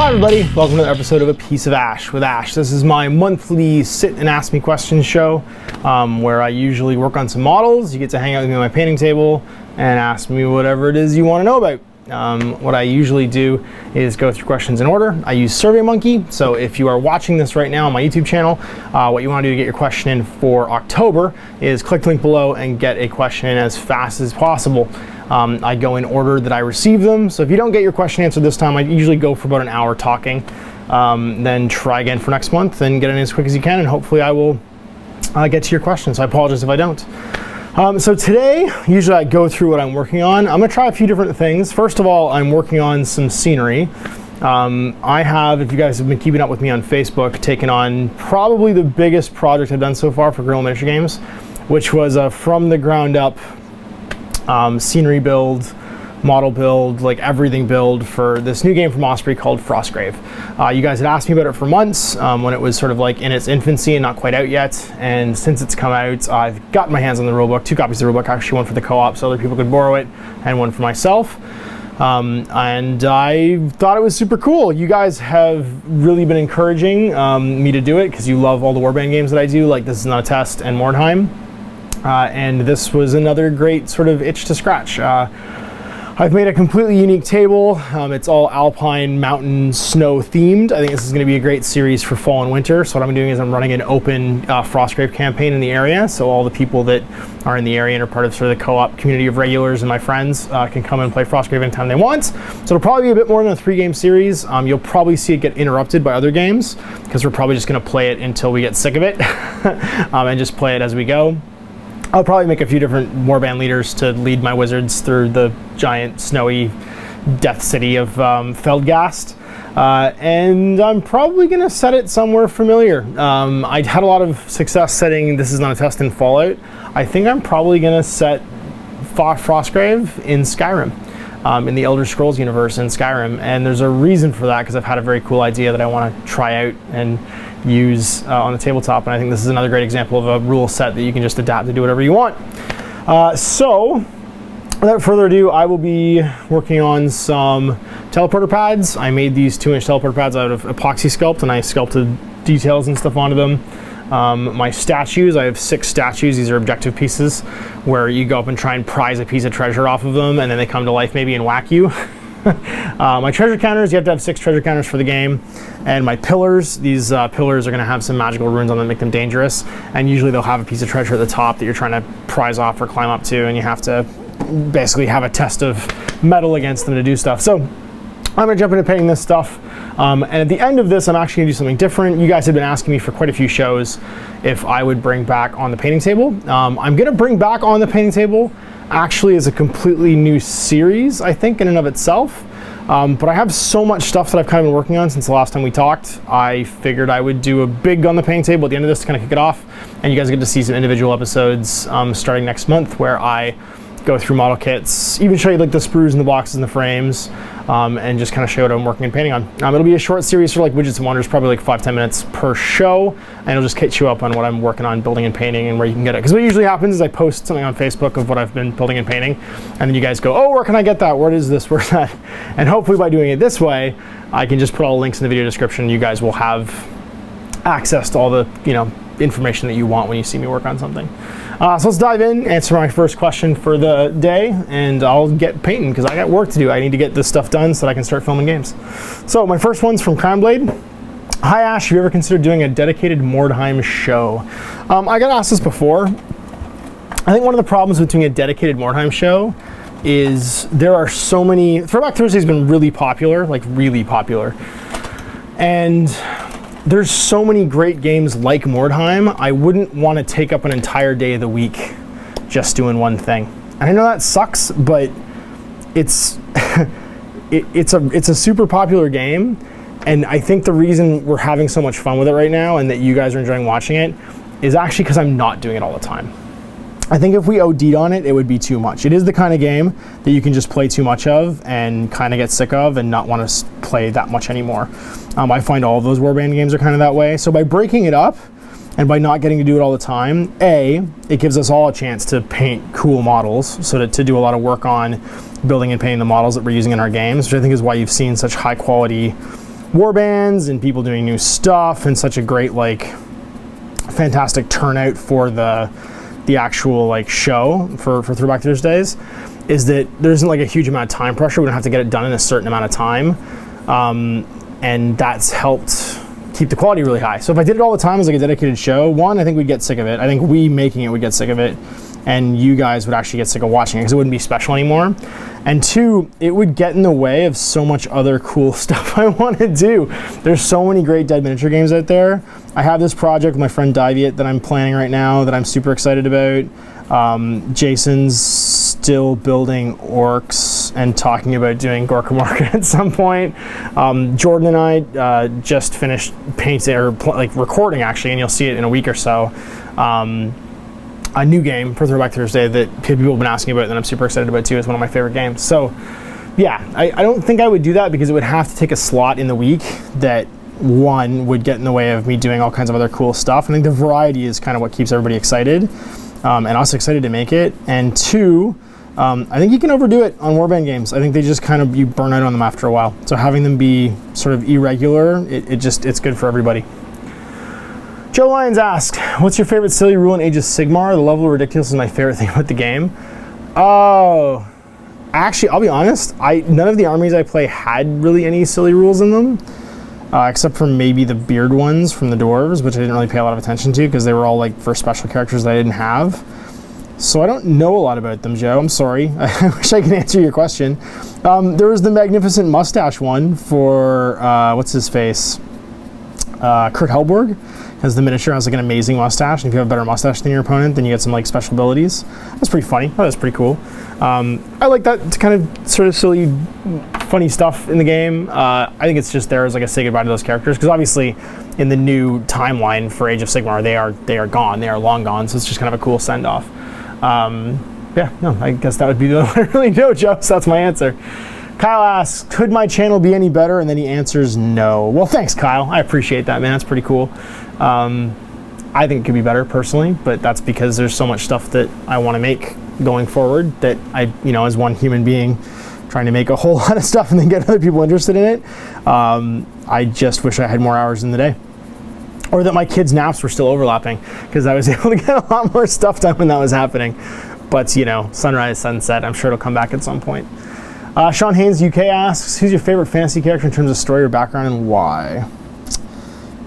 Hi everybody, welcome to another episode of A Piece of Ash with Ash. This is my monthly sit and ask me questions show where I usually work on some models. You get to hang out with me on my painting table and ask me whatever it is you want to know about. What I usually do is go through questions in order. I use SurveyMonkey, so if you are watching this right now on my YouTube channel, what you want to do to get your question in for October is click the link below and get a question in as fast as possible. I go in order that I receive them, so if you don't get your question answered this time, I usually go for about an hour talking, then try again for next month and get it in as quick as you can, and hopefully I will get to your question, so I apologize if I don't. So today, usually I go through what I'm working on. I'm gonna try a few different things. First of all, I'm working on some scenery. I have, if you guys have been keeping up with me on Facebook, taken on probably the biggest project I've done so far for Guerrilla Miniature Games, which was a from the ground up scenery build, model build, like everything build for this new game from Osprey called Frostgrave. You guys had asked me about it for months when it was sort of like in its infancy and not quite out yet, and since it's come out, I've got my hands on the rulebook, 2 copies of the rulebook, actually one for the co-op so other people could borrow it, and one for myself. And I thought it was super cool. You guys have really been encouraging me to do it because you love all the warband games that I do, like This Is Not a Test and Mordheim. And this was another great sort of itch to scratch. I've made a completely unique table. It's all alpine, mountain, snow themed. I think this is going to be a great series for fall and winter. So what I'm doing is I'm running an open Frostgrave campaign in the area. So all the people that are in the area and are part of sort of the co-op community of regulars and my friends can come and play Frostgrave anytime they want. So it'll probably be a bit more than a 3-game series. You'll probably see it get interrupted by other games because we're probably just going to play it until we get sick of it and just play it as we go. I'll probably make a few different warband leaders to lead my wizards through the giant snowy death city of Feldgast. And I'm probably going to set it somewhere familiar. I had a lot of success setting This Is Not a Test in Fallout. I think I'm probably going to set Frostgrave in Skyrim, in the Elder Scrolls universe in Skyrim. And there's a reason for that because I've had a very cool idea that I want to try out and use on the tabletop, and I think this is another great example of a rule set that you can just adapt to do whatever you want. So without further ado, I will be working on some teleporter pads. I made these 2-inch teleporter pads out of epoxy sculpt, and I sculpted details and stuff onto them. My statues, I have 6 statues. These are objective pieces where you go up and try and prize a piece of treasure off of them, and then they come to life maybe and whack you. My treasure counters, you have to have 6 treasure counters for the game. And my pillars, these pillars are going to have some magical runes on them that make them dangerous. And usually they'll have a piece of treasure at the top that you're trying to prize off or climb up to, and you have to basically have a test of metal against them to do stuff. So I'm going to jump into painting this stuff. And at the end of this, I'm actually going to do something different. You guys have been asking me for quite a few shows if I would bring back On the Painting Table. I'm going to bring back On the Painting Table actually is a completely new series, I think, in and of itself. But I have so much stuff that I've kind of been working on since the last time we talked. I figured I would do a big On the Painting Table at the end of this to kind of kick it off. And you guys get to see some individual episodes starting next month where I go through model kits, even show you like the sprues and the boxes and the frames, and just kind of show what I'm working and painting on. It'll be a short series for like Widgets and Wonders, probably like 5-10 minutes per show, and it'll just catch you up on what I'm working on building and painting and where you can get it. Because what usually happens is I post something on Facebook of what I've been building and painting, and then you guys go, oh, where can I get that? Where is this? Where's that? And hopefully by doing it this way, I can just put all the links in the video description. You guys will have access to all the, information that you want when you see me work on something. So let's dive in, answer my first question for the day, and I'll get painting because I got work to do. I need to get this stuff done so that I can start filming games. So my first one's from Crownblade. Hi Ash, have you ever considered doing a dedicated Mordheim show? I got asked this before. I think one of the problems with doing a dedicated Mordheim show is there are so many. Throwback Thursday's been really popular, like really popular. And there's so many great games like Mordheim, I wouldn't want to take up an entire day of the week just doing one thing. And I know that sucks, but it's it's a super popular game, and I think the reason we're having so much fun with it right now and that you guys are enjoying watching it is actually because I'm not doing it all the time. I think if we OD'd on it, it would be too much. It is the kind of game that you can just play too much of and kind of get sick of and not want to play that much anymore. I find all of those warband games are kind of that way. So by breaking it up and by not getting to do it all the time, it gives us all a chance to paint cool models, so to do a lot of work on building and painting the models that we're using in our games, which I think is why you've seen such high quality warbands and people doing new stuff, and such a great, like, fantastic turnout for the actual, like, show for Throwback Thursdays, is that there isn't, like, a huge amount of time pressure. We don't have to get it done in a certain amount of time, and that's helped keep the quality really high. So if I did it all the time as, like, a dedicated show, one, I think we'd get sick of it. I think we making it would get sick of it, and you guys would actually get sick of watching it because it wouldn't be special anymore. And two, it would get in the way of so much other cool stuff I want to do. There's so many great dead miniature games out there. I have this project with my friend Diviet that I'm planning right now that I'm super excited about. Jason's still building orcs and talking about doing Gorka Market at some point. Jordan and I just finished painting, or like recording actually, and you'll see it in a week or so. A new game for Throwback Thursday that people have been asking about, and that I'm super excited about too. It's one of my favorite games. So yeah, I don't think I would do that because it would have to take a slot in the week that, one, would get in the way of me doing all kinds of other cool stuff. I think the variety is kind of what keeps everybody excited, and us excited to make it. And two, I think you can overdo it on warband games. I think they just kind of, you burn out on them after a while. So having them be sort of irregular, it's good for everybody. Joe Lyons asked, what's your favorite silly rule in Age of Sigmar? The level of ridiculous is my favorite thing about the game. Oh, actually, I'll be honest, none of the armies I play had really any silly rules in them, except for maybe the beard ones from the dwarves, which I didn't really pay a lot of attention to because they were all like for special characters that I didn't have. So I don't know a lot about them, Joe. I'm sorry. I wish I could answer your question. There was the magnificent mustache one for, what's his face? Kurt Helborg. As the miniature has like an amazing mustache, and if you have a better mustache than your opponent, then you get some like special abilities. That's pretty funny. That was pretty cool. I like that kind of sort of silly, funny stuff in the game. I think it's just there as like a say goodbye to those characters, because obviously in the new timeline for Age of Sigmar, they are gone. They are long gone. So it's just kind of a cool send off. Yeah, no, I guess that would be the one I really know, Joe. So that's my answer. Kyle asks, could my channel be any better? And then he answers no. Well, thanks, Kyle. I appreciate that, man. That's pretty cool. I think it could be better personally, but that's because there's so much stuff that I want to make going forward that I, as one human being trying to make a whole lot of stuff and then get other people interested in it, I just wish I had more hours in the day. Or that my kids' naps were still overlapping, because I was able to get a lot more stuff done when that was happening. But, sunrise, sunset, I'm sure it'll come back at some point. Sean Haynes, UK asks, who's your favorite fantasy character in terms of story or background, and why?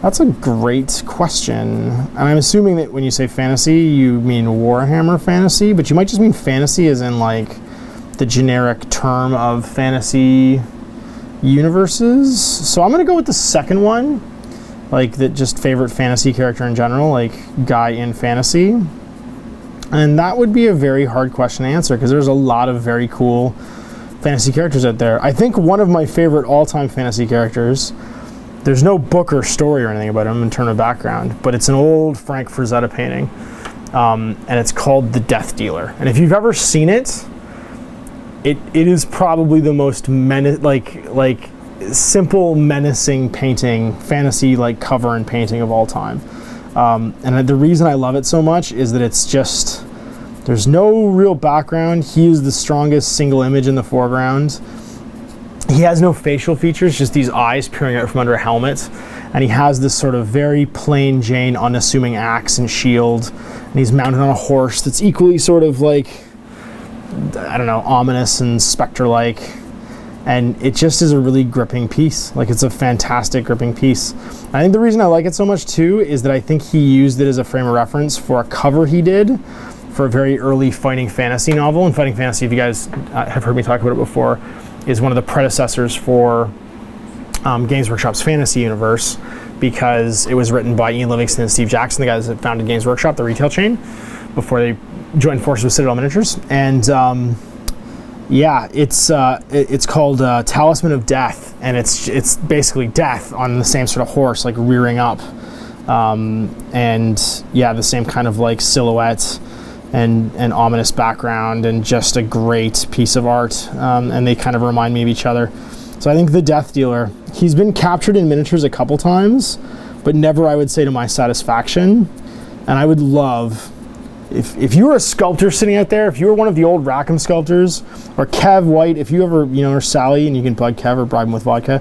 That's a great question. And I'm assuming that when you say fantasy, you mean Warhammer fantasy, but you might just mean fantasy as in like the generic term of fantasy universes. So I'm gonna go with the second one, like that, just favorite fantasy character in general, like guy in fantasy. And that would be a very hard question to answer because there's a lot of very cool fantasy characters out there. I think one of my favorite all-time fantasy characters, there's no book or story or anything about him in terms of background, but it's an old Frank Frazetta painting, and it's called The Death Dealer. And if you've ever seen it, it is probably the most like simple, menacing painting, fantasy like cover and painting of all time. And the reason I love it so much is that it's just, there's no real background. He is the strongest single image in the foreground. He has no facial features, just these eyes peering out from under a helmet. And he has this sort of very plain Jane, unassuming axe and shield. And he's mounted on a horse that's equally sort of like, I don't know, ominous and spectre-like. And it just is a really gripping piece. Like, it's a fantastic gripping piece. I think the reason I like it so much too is that I think he used it as a frame of reference for a cover he did for a very early fighting fantasy novel. And fighting fantasy, if you guys have heard me talk about it before, is one of the predecessors for Games Workshop's fantasy universe, because it was written by Ian Livingston and Steve Jackson, the guys that founded Games Workshop, the retail chain, before they joined forces with Citadel Miniatures. And yeah, it's called Talisman of Death, and it's basically death on the same sort of horse, like rearing up, and yeah, the same kind of like silhouette and ominous background, and just a great piece of art, and they kind of remind me of each other. So I think the Death Dealer, he's been captured in miniatures a couple times, but never, I would say, to my satisfaction. And I would love, if you were a sculptor sitting out there, if you were one of the old Rackham sculptors, or Kev White, if you ever, or Sally, and you can bug Kev or bribe him with vodka,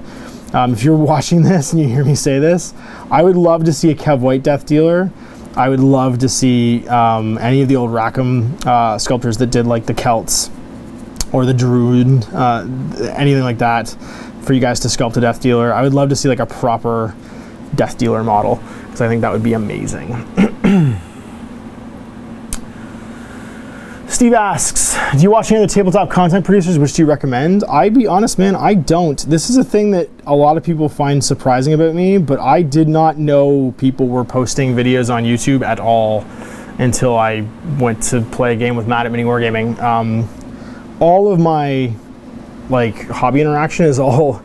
If you're watching this and you hear me say this, I would love to see a Kev White Death Dealer. I would love to see any of the old Rackham sculptors that did like the Celts or the Druid, anything like that, for you guys to sculpt a Death Dealer. I would love to see like a proper Death Dealer model, because I think that would be amazing. Steve asks, do you watch any of the tabletop content producers? Which do you recommend? I'd be honest, man, I don't. This is a thing that a lot of people find surprising about me, but I did not know people were posting videos on YouTube at all until I went to play a game with Matt at Mini Wargaming. All of my like hobby interaction is all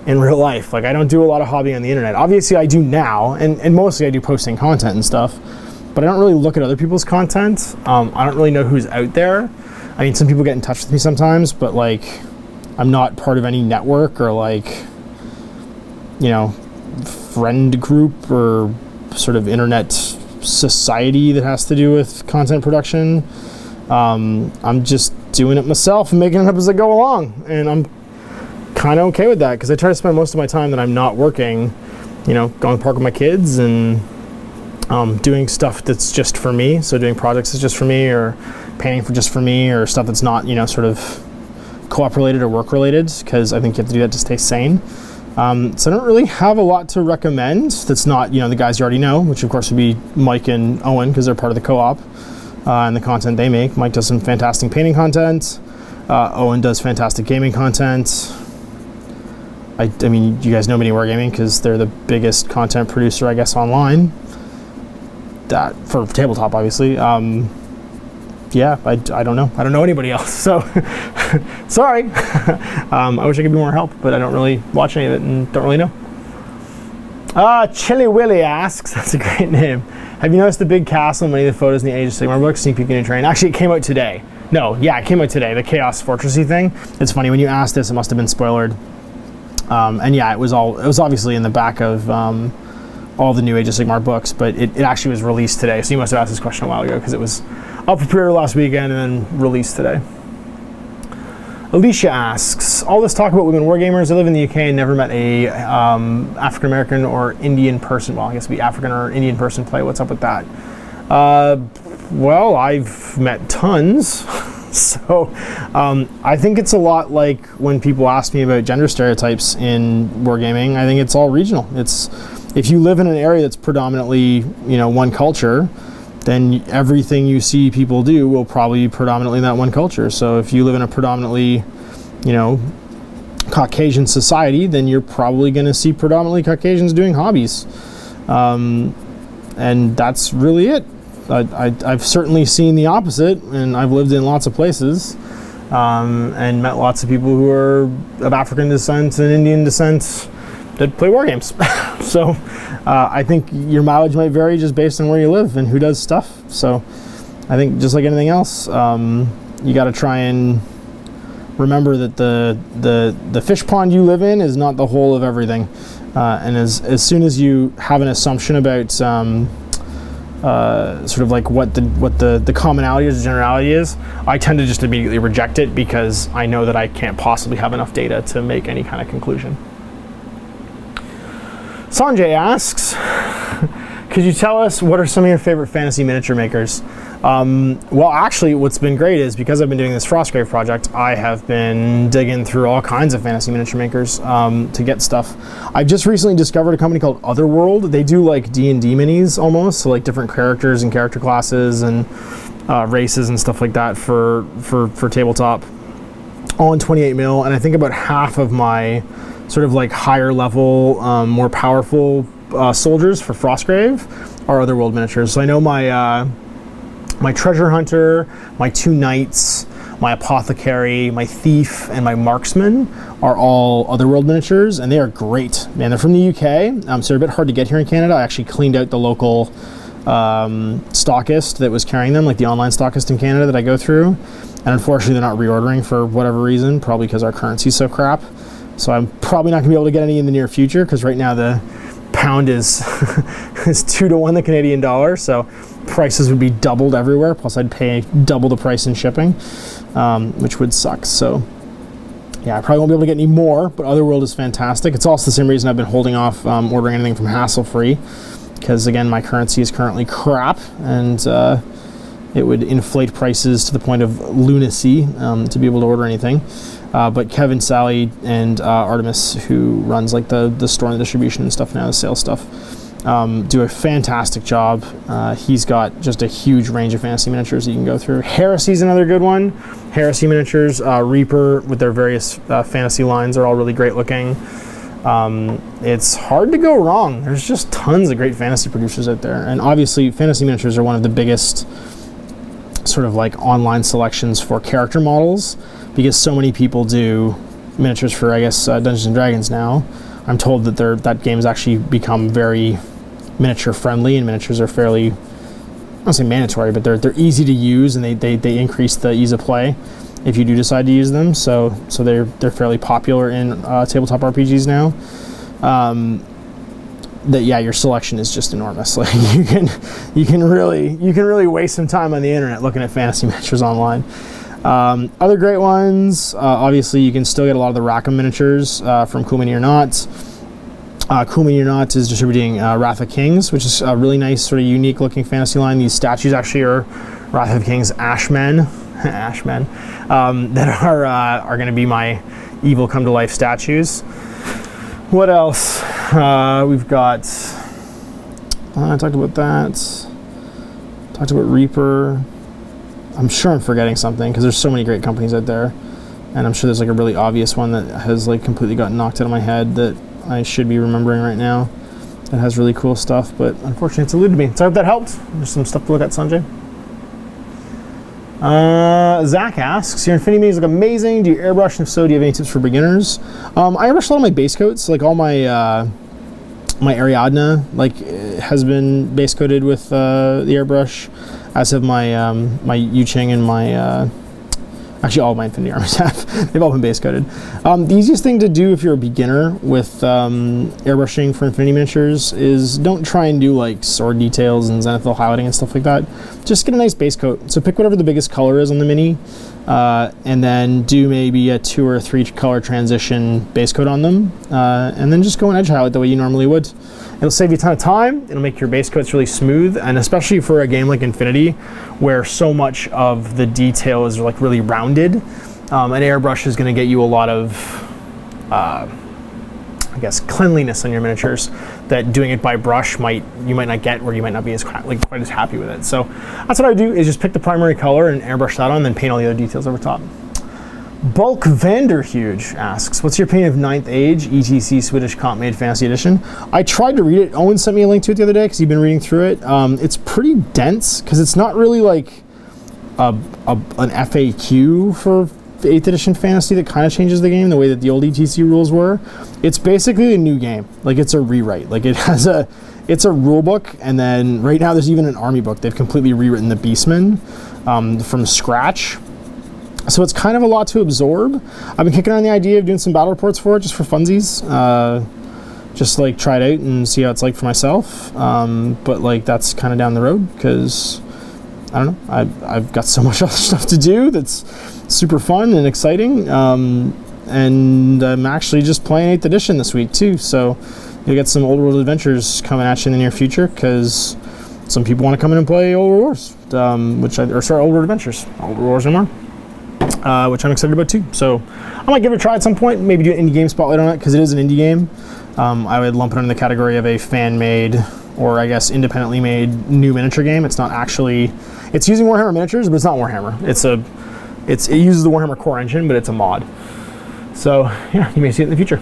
in real life. Like, I don't do a lot of hobby on the internet. Obviously I do now, and mostly I do posting content and stuff, but I don't really look at other people's content. I don't really know who's out there. I mean, some people get in touch with me sometimes, but like, I'm not part of any network or like, you know, friend group or sort of internet society that has to do with content production. I'm just doing it myself and making it up as I go along, and I'm kind of okay with that, because I try to spend most of my time that I'm not working, you know, going to the park with my kids and doing stuff that's just for me. So doing projects that's just for me, or painting for just for me, or stuff that's not, you know, sort of co-op related or work related, because I think you have to do that to stay sane. So I don't really have a lot to recommend that's not, you know, the guys you already know, which of course would be Mike and Owen, because they're part of the co-op and the content they make. Mike does some fantastic painting content. Owen does fantastic gaming content. I mean, you guys know Mini Wargaming because they're the biggest content producer, I guess, online. That for tabletop, obviously. Yeah, I don't know. I don't know anybody else, so sorry. I wish I could be more help, but I don't really watch any of it and don't really know. Chili Willy asks, that's a great name. Have you noticed the big castle in many of the photos in the Age of Sigmar books? Sneak peek in your train. Actually, it came out today. No, yeah, it came out today. The Chaos Fortressy thing. It's funny, when you asked this, it must have been spoilered. And yeah, it was obviously in the back of all the new Age of Sigmar books, but it actually was released today. So you must have asked this question a while ago, because it was up for pre-order last weekend and then released today. Alicia asks, all this talk about women wargamers. I live in the UK and never met a African American or Indian person. Well, I guess it'd be African or Indian person play. What's up with that? Well, I've met tons. So I think it's a lot like when people ask me about gender stereotypes in wargaming. I think it's all regional. It's, if you live in an area that's predominantly, you know, one culture, then everything you see people do will probably be predominantly that one culture. So if you live in a predominantly, you know, Caucasian society, then you're probably going to see predominantly Caucasians doing hobbies. And that's really it. I've certainly seen the opposite, and I've lived in lots of places and met lots of people who are of African descent and Indian descent that play war games. So I think your mileage might vary just based on where you live and who does stuff. So I think just like anything else, you got to try and remember that the fish pond you live in is not the whole of everything. And as soon as you have an assumption about sort of like what the commonality or the generality is, I tend to just immediately reject it, because I know that I can't possibly have enough data to make any kind of conclusion. Sanjay asks, could you tell us what are some of your favorite fantasy miniature makers? Well, actually, what's been great is, because I've been doing this Frostgrave project, I have been digging through all kinds of fantasy miniature makers to get stuff. I've just recently discovered a company called Otherworld. They do like D&D minis almost, so like different characters and character classes and races and stuff like that for tabletop, all in 28 mil. And I think about half of my sort of like higher level, more powerful soldiers for Frostgrave are Otherworld miniatures. So I know my treasure hunter, my 2 knights, my apothecary, my thief, and my marksman are all Otherworld miniatures, and they are great. Man, they're from the UK, so they're a bit hard to get here in Canada. I actually cleaned out the local stockist that was carrying them, like the online stockist in Canada that I go through, and unfortunately they're not reordering for whatever reason, probably because our currency's so crap. So I'm probably not going to be able to get any in the near future, because right now the pound is 2 to 1 the Canadian dollar, so prices would be doubled everywhere, plus I'd pay double the price in shipping, which would suck. So yeah, I probably won't be able to get any more, but Otherworld is fantastic. It's also the same reason I've been holding off ordering anything from Hassle-Free, because again, my currency is currently crap, and it would inflate prices to the point of lunacy to be able to order anything. But Kevin, Sally, and Artemis, who runs like the store and the distribution and stuff now, the sales stuff, do a fantastic job. He's got just a huge range of fantasy miniatures that you can go through. Heresy's another good one. Heresy miniatures, Reaper with their various fantasy lines are all really great looking. It's hard to go wrong. There's just tons of great fantasy producers out there. And obviously, fantasy miniatures are one of the biggest sort of like online selections for character models, because so many people do miniatures for, I guess, Dungeons and Dragons now. I'm told that that game's actually become very miniature friendly, and miniatures are fairly, I don't say mandatory, but they're easy to use, and they increase the ease of play if you do decide to use them. So they're fairly popular in tabletop RPGs now. That yeah, your selection is just enormous. Like you can really waste some time on the internet looking at fantasy miniatures online. Other great ones, obviously you can still get a lot of the Rackham miniatures from Cool Mini or Not. Cool Mini or Not is distributing Wrath of Kings, which is a really nice sort of unique looking fantasy line. These statues actually are Wrath of Kings Ashmen, Ashmen, that are going to be my evil come to life statues. What else? We've got, I talked about that. Talked about Reaper. I'm sure I'm forgetting something, because there's so many great companies out there, and I'm sure there's like a really obvious one that has like completely gotten knocked out of my head that I should be remembering right now. That has really cool stuff, but unfortunately it's eluded me. So I hope that helped. There's some stuff to look at, Sanjay. Zach asks, your Infinity Minis look amazing. Do you airbrush? And if so, do you have any tips for beginners? I airbrush a lot of my base coats, like all my my Ariadne has been base coated with the airbrush, as have my my Yuching and my actually all of my Infinity armies have. They've all been base coated. The easiest thing to do if you're a beginner with airbrushing for Infinity miniatures is don't try and do like sword details and zenithal highlighting and stuff like that. Just get a nice base coat. So pick whatever the biggest color is on the mini, and then do maybe a 2 or 3 color transition base coat on them, and then just go and edge highlight the way you normally would. It'll save you a ton of time. It'll make your base coats really smooth, and especially for a game like Infinity, where so much of the detail is like really rounded, an airbrush is going to get you a lot of, I guess, cleanliness on your miniatures that doing it by brush you might not get, or you might not be as quite as happy with it. So that's what I do, is just pick the primary color and airbrush that on, then paint all the other details over top. Bulk Vanderhuge asks, what's your opinion of Ninth Age, ETC Swedish Comp Made Fantasy Edition? I tried to read it. Owen sent me a link to it the other day because he'd been reading through it. It's pretty dense because it's not really like an FAQ for 8th edition fantasy that kind of changes the game the way that the old ETC rules were. It's basically a new game. Like, it's a rewrite. Like, it's a rule book, and then right now there's even an army book. They've completely rewritten the Beastmen from scratch. So it's kind of a lot to absorb. I've been kicking around the idea of doing some battle reports for it, just for funsies. Just like try it out and see how it's like for myself. But like that's kind of down the road, because I don't know. I've got so much other stuff to do that's super fun and exciting. And I'm actually just playing 8th edition this week too. So you'll get some Old World adventures coming at you in the near future, because some people want to come in and play Old World Wars, Old World Adventures, Old World Wars no more. Which I'm excited about too. So I might give it a try at some point, maybe do an indie game spotlight on it, because it is an indie game. I would lump it under the category of a fan-made, or I guess independently made, new miniature game. It's not actually, it's using Warhammer miniatures, but it's not Warhammer. It uses the Warhammer core engine, but it's a mod. So yeah, you may see it in the future.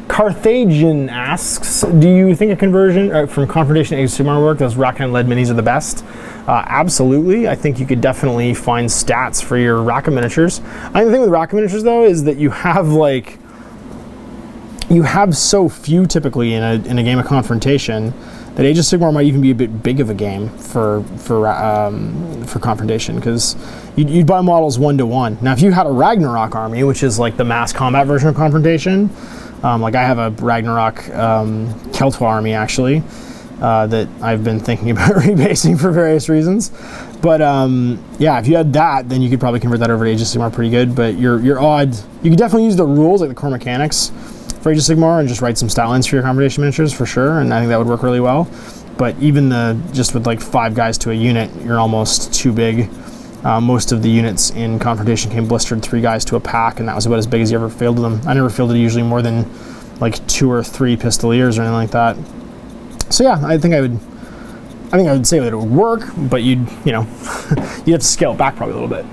Carthagin asks, do you think a conversion from Confrontation to Age of Sigmar work? Those Rackham-led minis are the best. Absolutely. I think you could definitely find stats for your Rackham miniatures. I think the thing with Rackham miniatures, though, is that you have so few typically in a game of Confrontation that Age of Sigmar might even be a bit big of a game for Confrontation, because you'd buy models 1-to-1. Now, if you had a Ragnarok army, which is like the mass combat version of Confrontation, like I have a Ragnarok Keltwa army actually, that I've been thinking about rebasing for various reasons. But yeah, if you had that, then you could probably convert that over to Age of Sigmar pretty good. But your odd, you could definitely use the rules, like the core mechanics for Age of Sigmar, and just write some stat lines for your Confrontation miniatures for sure, and I think that would work really well. But even just with like 5 guys to a unit, you're almost too big. Most of the units in Confrontation came blistered 3 guys to a pack, and that was about as big as you ever fielded them. I never fielded usually more than like 2 or 3 pistoliers or anything like that. So yeah, I think I would say that it would work, but you'd have to scale it back probably a little bit.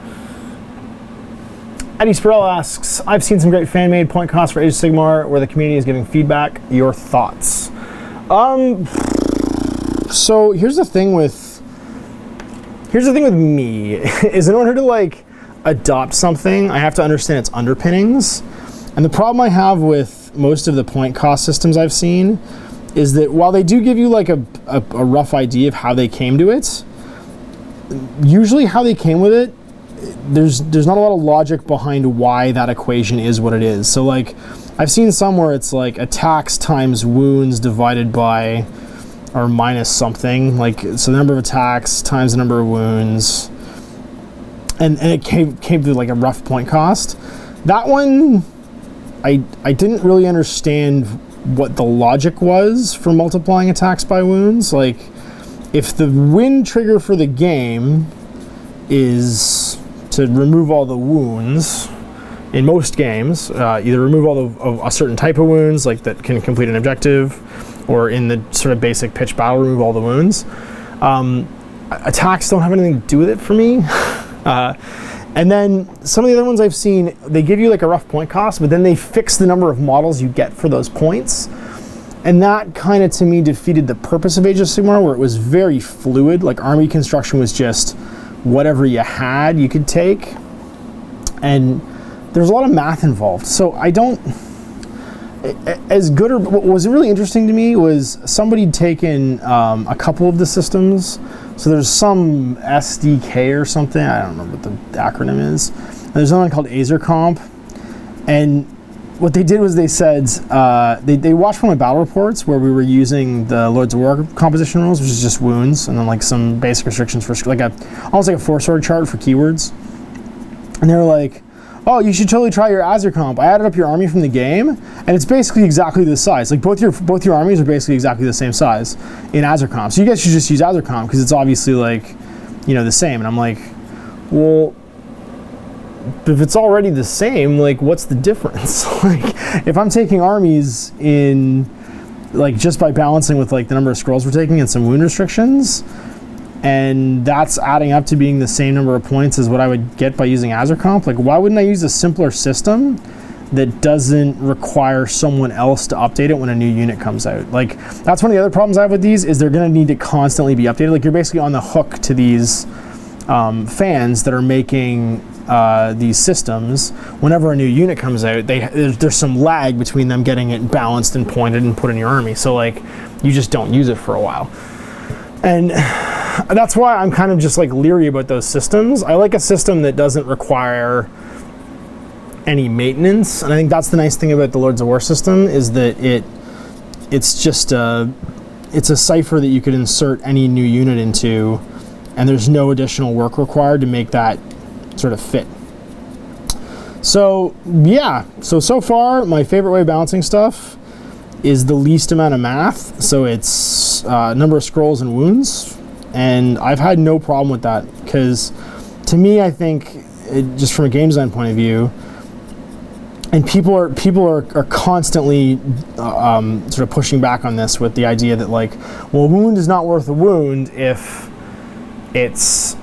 Eddie Spirell asks, I've seen some great fan-made point costs for Age of Sigmar where the community is giving feedback. Your thoughts? So here's the thing with me is in order to like adopt something, I have to understand its underpinnings. And the problem I have with most of the point cost systems I've seen is that while they do give you like a rough idea of how they came to it, usually how they came with it, there's not a lot of logic behind why that equation is what it is. So like I've seen some where it's like attacks times wounds divided by or minus something, like so the number of attacks times the number of wounds, and it came to like a rough point cost. That one I didn't really understand what the logic was for multiplying attacks by wounds. Like if the win trigger for the game is to remove all the wounds in most games, either remove all of a certain type of wounds like that can complete an objective, or in the sort of basic pitch battle remove all the wounds. Attacks don't have anything to do with it for me. And then some of the other ones I've seen, they give you like a rough point cost, but then they fix the number of models you get for those points. And that kind of, to me, defeated the purpose of Age of Sigmar, where it was very fluid. Like army construction was just whatever you had, you could take. And there's a lot of math involved. So I don't, as good, or what was really interesting to me was somebody'd taken a couple of the systems. So there's some SDK or something, I don't remember what the acronym is. And there's another one called AzerComp. And what they did was they said, they watched one of my battle reports where we were using the Lords of War composition rules, which is just wounds, and then like some basic restrictions for like almost like a 4-sword chart for keywords. And they were like, oh, you should totally try your AzerComp. I added up your army from the game, and it's basically exactly the size. Like both your armies are basically exactly the same size in AzerComp. So you guys should just use AzerComp because it's obviously like, the same. And I'm like, well, if it's already the same, like what's the difference? Like if I'm taking armies in, like just by balancing with like the number of scrolls we're taking and some wound restrictions, and that's adding up to being the same number of points as what I would get by using AzerComp. Like, why wouldn't I use a simpler system that doesn't require someone else to update it when a new unit comes out? Like, that's one of the other problems I have with these, is they're going to need to constantly be updated. Like, you're basically on the hook to these fans that are making these systems. Whenever a new unit comes out, there's some lag between them getting it balanced and pointed and put in your army. So, like, you just don't use it for a while. And that's why I'm kind of just like leery about those systems. I like a system that doesn't require any maintenance, and I think that's the nice thing about the Lords of War system, is that it's just it's a cipher that you could insert any new unit into, and there's no additional work required to make that sort of fit. So yeah, so far my favorite way of balancing stuff is the least amount of math. So it's number of scrolls and wounds. And I've had no problem with that, because to me, I think, just from a game design point of view, and people are constantly sort of pushing back on this with the idea that like, well, a wound is not worth a wound if it's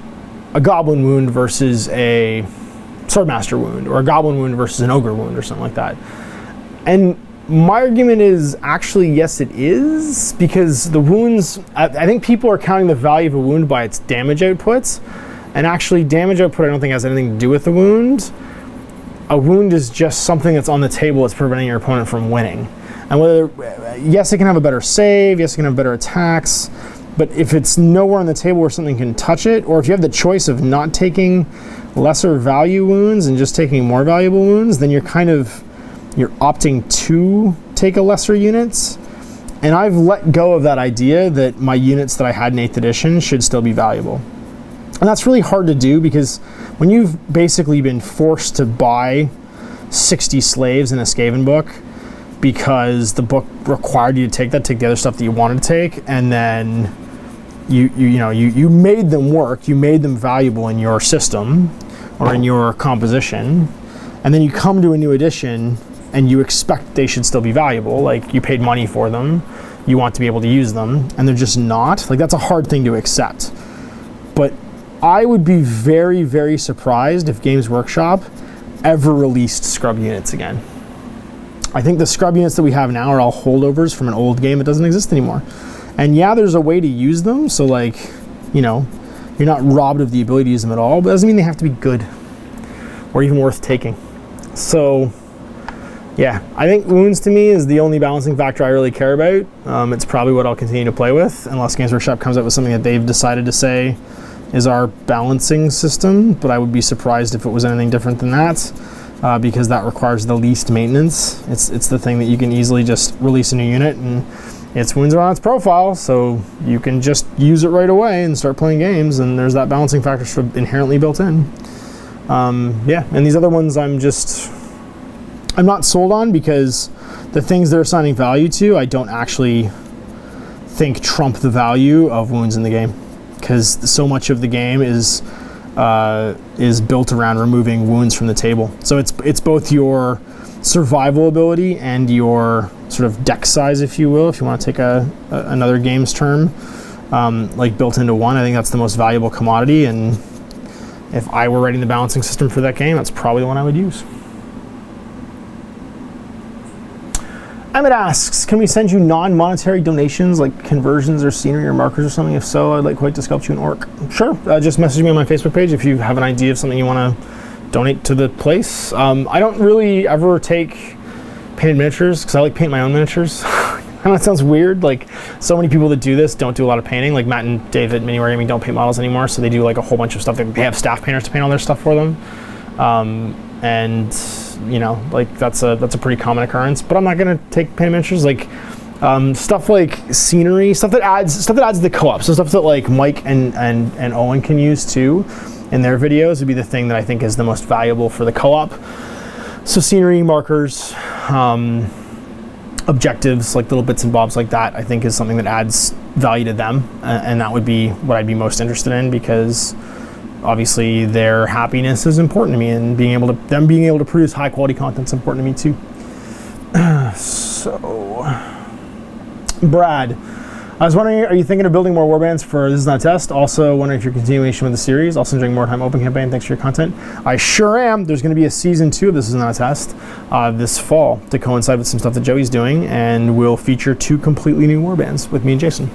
a goblin wound versus a swordmaster wound, or a goblin wound versus an ogre wound, or something like that. And my argument is actually, yes, it is, because the wounds, I think people are counting the value of a wound by its damage outputs, and actually damage output I don't think has anything to do with the wound. A wound is just something that's on the table that's preventing your opponent from winning. And whether, yes, it can have a better save, yes, it can have better attacks, but if it's nowhere on the table where something can touch it, or if you have the choice of not taking lesser value wounds and just taking more valuable wounds, then you're opting to take a lesser units. And I've let go of that idea that my units that I had in 8th edition should still be valuable. And that's really hard to do because when you've basically been forced to buy 60 slaves in a Skaven book because the book required you to take the other stuff that you wanted to take, and then you made them work, you made them valuable in your system or in your composition, and then you come to a new edition and you expect they should still be valuable, like you paid money for them, you want to be able to use them, and they're just not. Like, that's a hard thing to accept. But I would be very, very surprised if Games Workshop ever released scrub units again. I think the scrub units that we have now are all holdovers from an old game that doesn't exist anymore. And yeah, there's a way to use them, so like, you're not robbed of the ability to use them at all, but it doesn't mean they have to be good or even worth taking. So yeah, I think wounds to me is the only balancing factor I really care about. It's probably what I'll continue to play with unless Games Workshop comes up with something that they've decided to say is our balancing system, but I would be surprised if it was anything different than that, because that requires the least maintenance. It's the thing that you can easily just release a new unit and its wounds are on its profile, so you can just use it right away and start playing games, and there's that balancing factor sort of inherently built in. Yeah, and these other ones I'm not sold on because the things they're assigning value to, I don't actually think trump the value of wounds in the game, because so much of the game is built around removing wounds from the table. So it's both your survival ability and your sort of deck size, if you will, if you want to take another game's term, like built into one. I think that's the most valuable commodity, and if I were writing the balancing system for that game, that's probably the one I would use. Emmett asks, can we send you non-monetary donations like conversions or scenery or markers or something? If so, I'd like quite to sculpt you an orc. Sure, just message me on my Facebook page if you have an idea of something you want to donate to the place. I don't really ever take painted miniatures because I like paint my own miniatures. I know that sounds weird. Like, so many people that do this don't do a lot of painting. Like Matt and David, Mini Wargaming, don't paint models anymore, so they do like a whole bunch of stuff. They have staff painters to paint all their stuff for them. And like that's a pretty common occurrence. But I'm not gonna take painted miniatures. Like stuff like scenery, stuff that adds to the co-op. So stuff that like Mike and Owen can use too in their videos would be the thing that I think is the most valuable for the co-op. So scenery, markers, objectives, like little bits and bobs like that, I think is something that adds value to them, and that would be what I'd be most interested in, because obviously their happiness is important to me, and them being able to produce high quality content is important to me too. So, Brad, I was wondering, are you thinking of building more warbands for This Is Not a Test? Also wondering if you're continuation with the series. Also enjoying more time open campaign. Thanks for your content. I sure am. There's going to be a season 2 of This Is Not a Test this fall to coincide with some stuff that Joey's doing, and we'll feature 2 completely new warbands with me and Jason.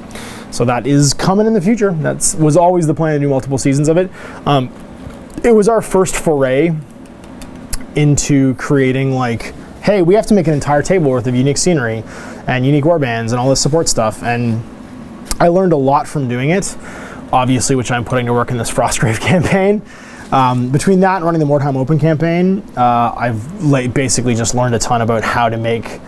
So that is coming in the future. That was always the plan to do multiple seasons of it. It was our first foray into creating, like, hey, we have to make an entire table worth of unique scenery and unique warbands and all this support stuff. And I learned a lot from doing it, obviously, which I'm putting to work in this Frostgrave campaign. Between that and running the More Time Open campaign, I've basically just learned a ton about how to make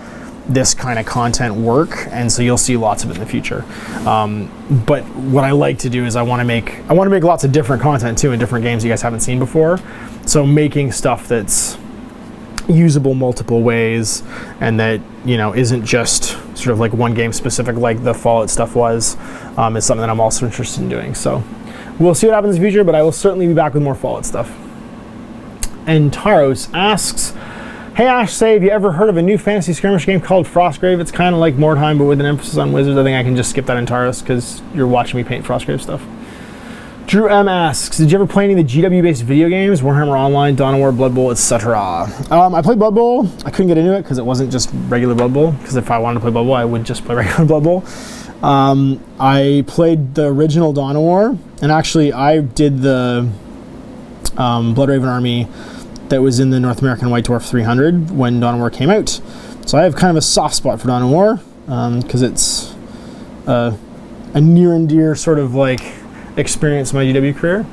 this kind of content work, and so you'll see lots of it in the future. But what I like to do is I want to make lots of different content too in different games you guys haven't seen before. So making stuff that's usable multiple ways, and that isn't just sort of like one game specific like the Fallout stuff was, is something that I'm also interested in doing. So we'll see what happens in the future, but I will certainly be back with more Fallout stuff. And Taros asks, hey Ash, say, have you ever heard of a new fantasy skirmish game called Frostgrave? It's kind of like Mordheim, but with an emphasis on wizards. I think I can just skip that in Taros because you're watching me paint Frostgrave stuff. Drew M asks, did you ever play any of the GW-based video games, Warhammer Online, Dawn of War, Blood Bowl, etc.? I played Blood Bowl. I couldn't get into it because it wasn't just regular Blood Bowl, because if I wanted to play Blood Bowl, I would just play regular Blood Bowl. I played the original Dawn of War, and actually I did the Blood Raven army that was in the North American White Dwarf 300 when Dawn of War came out. So I have kind of a soft spot for Dawn of War, because it's a near and dear sort of like experience in my GW career.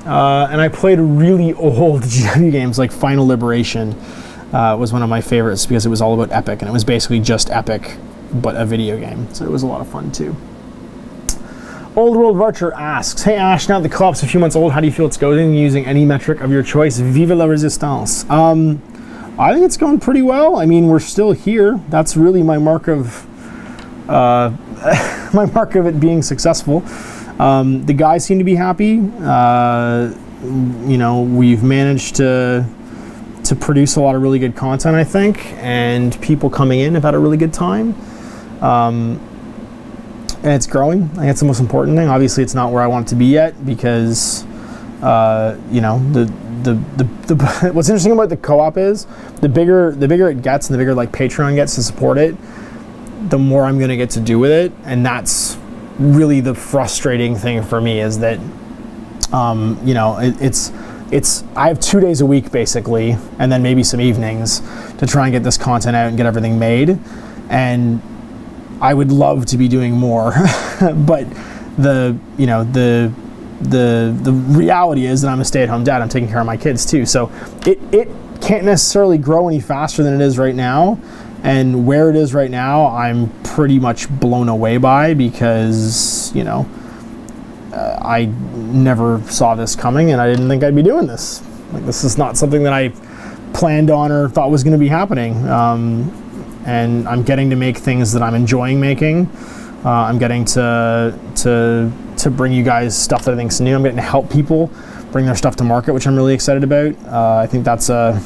And I played really old GW games like Final Liberation was one of my favorites, because it was all about Epic, and it was basically just Epic but a video game, so it was a lot of fun too. Old World Archer asks, hey Ash, now that the co-op's a few months old, how do you feel it's going using any metric of your choice? Vive la Resistance. I think it's going pretty well. I mean, we're still here. That's really my mark of my mark of it being successful. The guys seem to be happy. You know, we've managed to produce a lot of really good content, I think, and people coming in have had a really good time. And it's growing. I think that's the most important thing. Obviously, it's not where I want it to be yet because, you know, the what's interesting about the co-op is the bigger it gets and the bigger like Patreon gets to support it, the more I'm going to get to do with it, and that's really the frustrating thing for me is that, you know, it's I have 2 days a week basically, and then maybe some evenings to try and get this content out and get everything made, and I would love to be doing more, but the reality is that I'm a stay-at-home dad. I'm taking care of my kids too, so it can't necessarily grow any faster than it is right now. And where it is right now, I'm pretty much blown away by because, you know, I never saw this coming, and I didn't think I'd be doing this. Like, this is not something that I planned on or thought was going to be happening. And I'm getting to make things that I'm enjoying making. I'm getting to bring you guys stuff that I think's new. I'm getting to help people bring their stuff to market, which I'm really excited about. I think that's I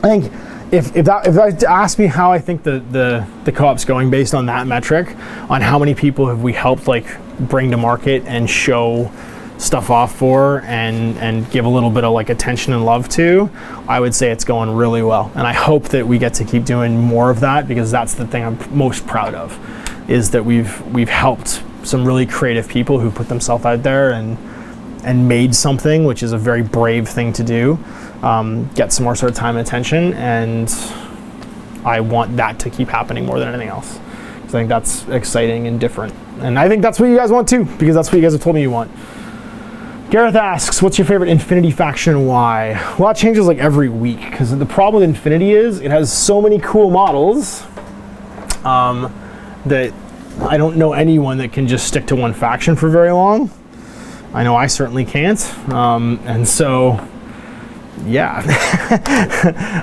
think if I ask me how I think the co-op's going based on that metric, on how many people have we helped like bring to market and show stuff off for and give a little bit of like attention and love to, I would say it's going really well. And I hope that we get to keep doing more of that, because that's the thing I'm most proud of, is that we've helped some really creative people who put themselves out there and made something, which is a very brave thing to do, get some more sort of time and attention, and I want that to keep happening more than anything else. I think that's exciting and different. And I think that's what you guys want too, because that's what you guys have told me you want. Gareth asks, what's your favorite Infinity faction and why? Well, that changes like every week, because the problem with Infinity is it has so many cool models that I don't know anyone that can just stick to one faction for very long. I know I certainly can't. And so, yeah.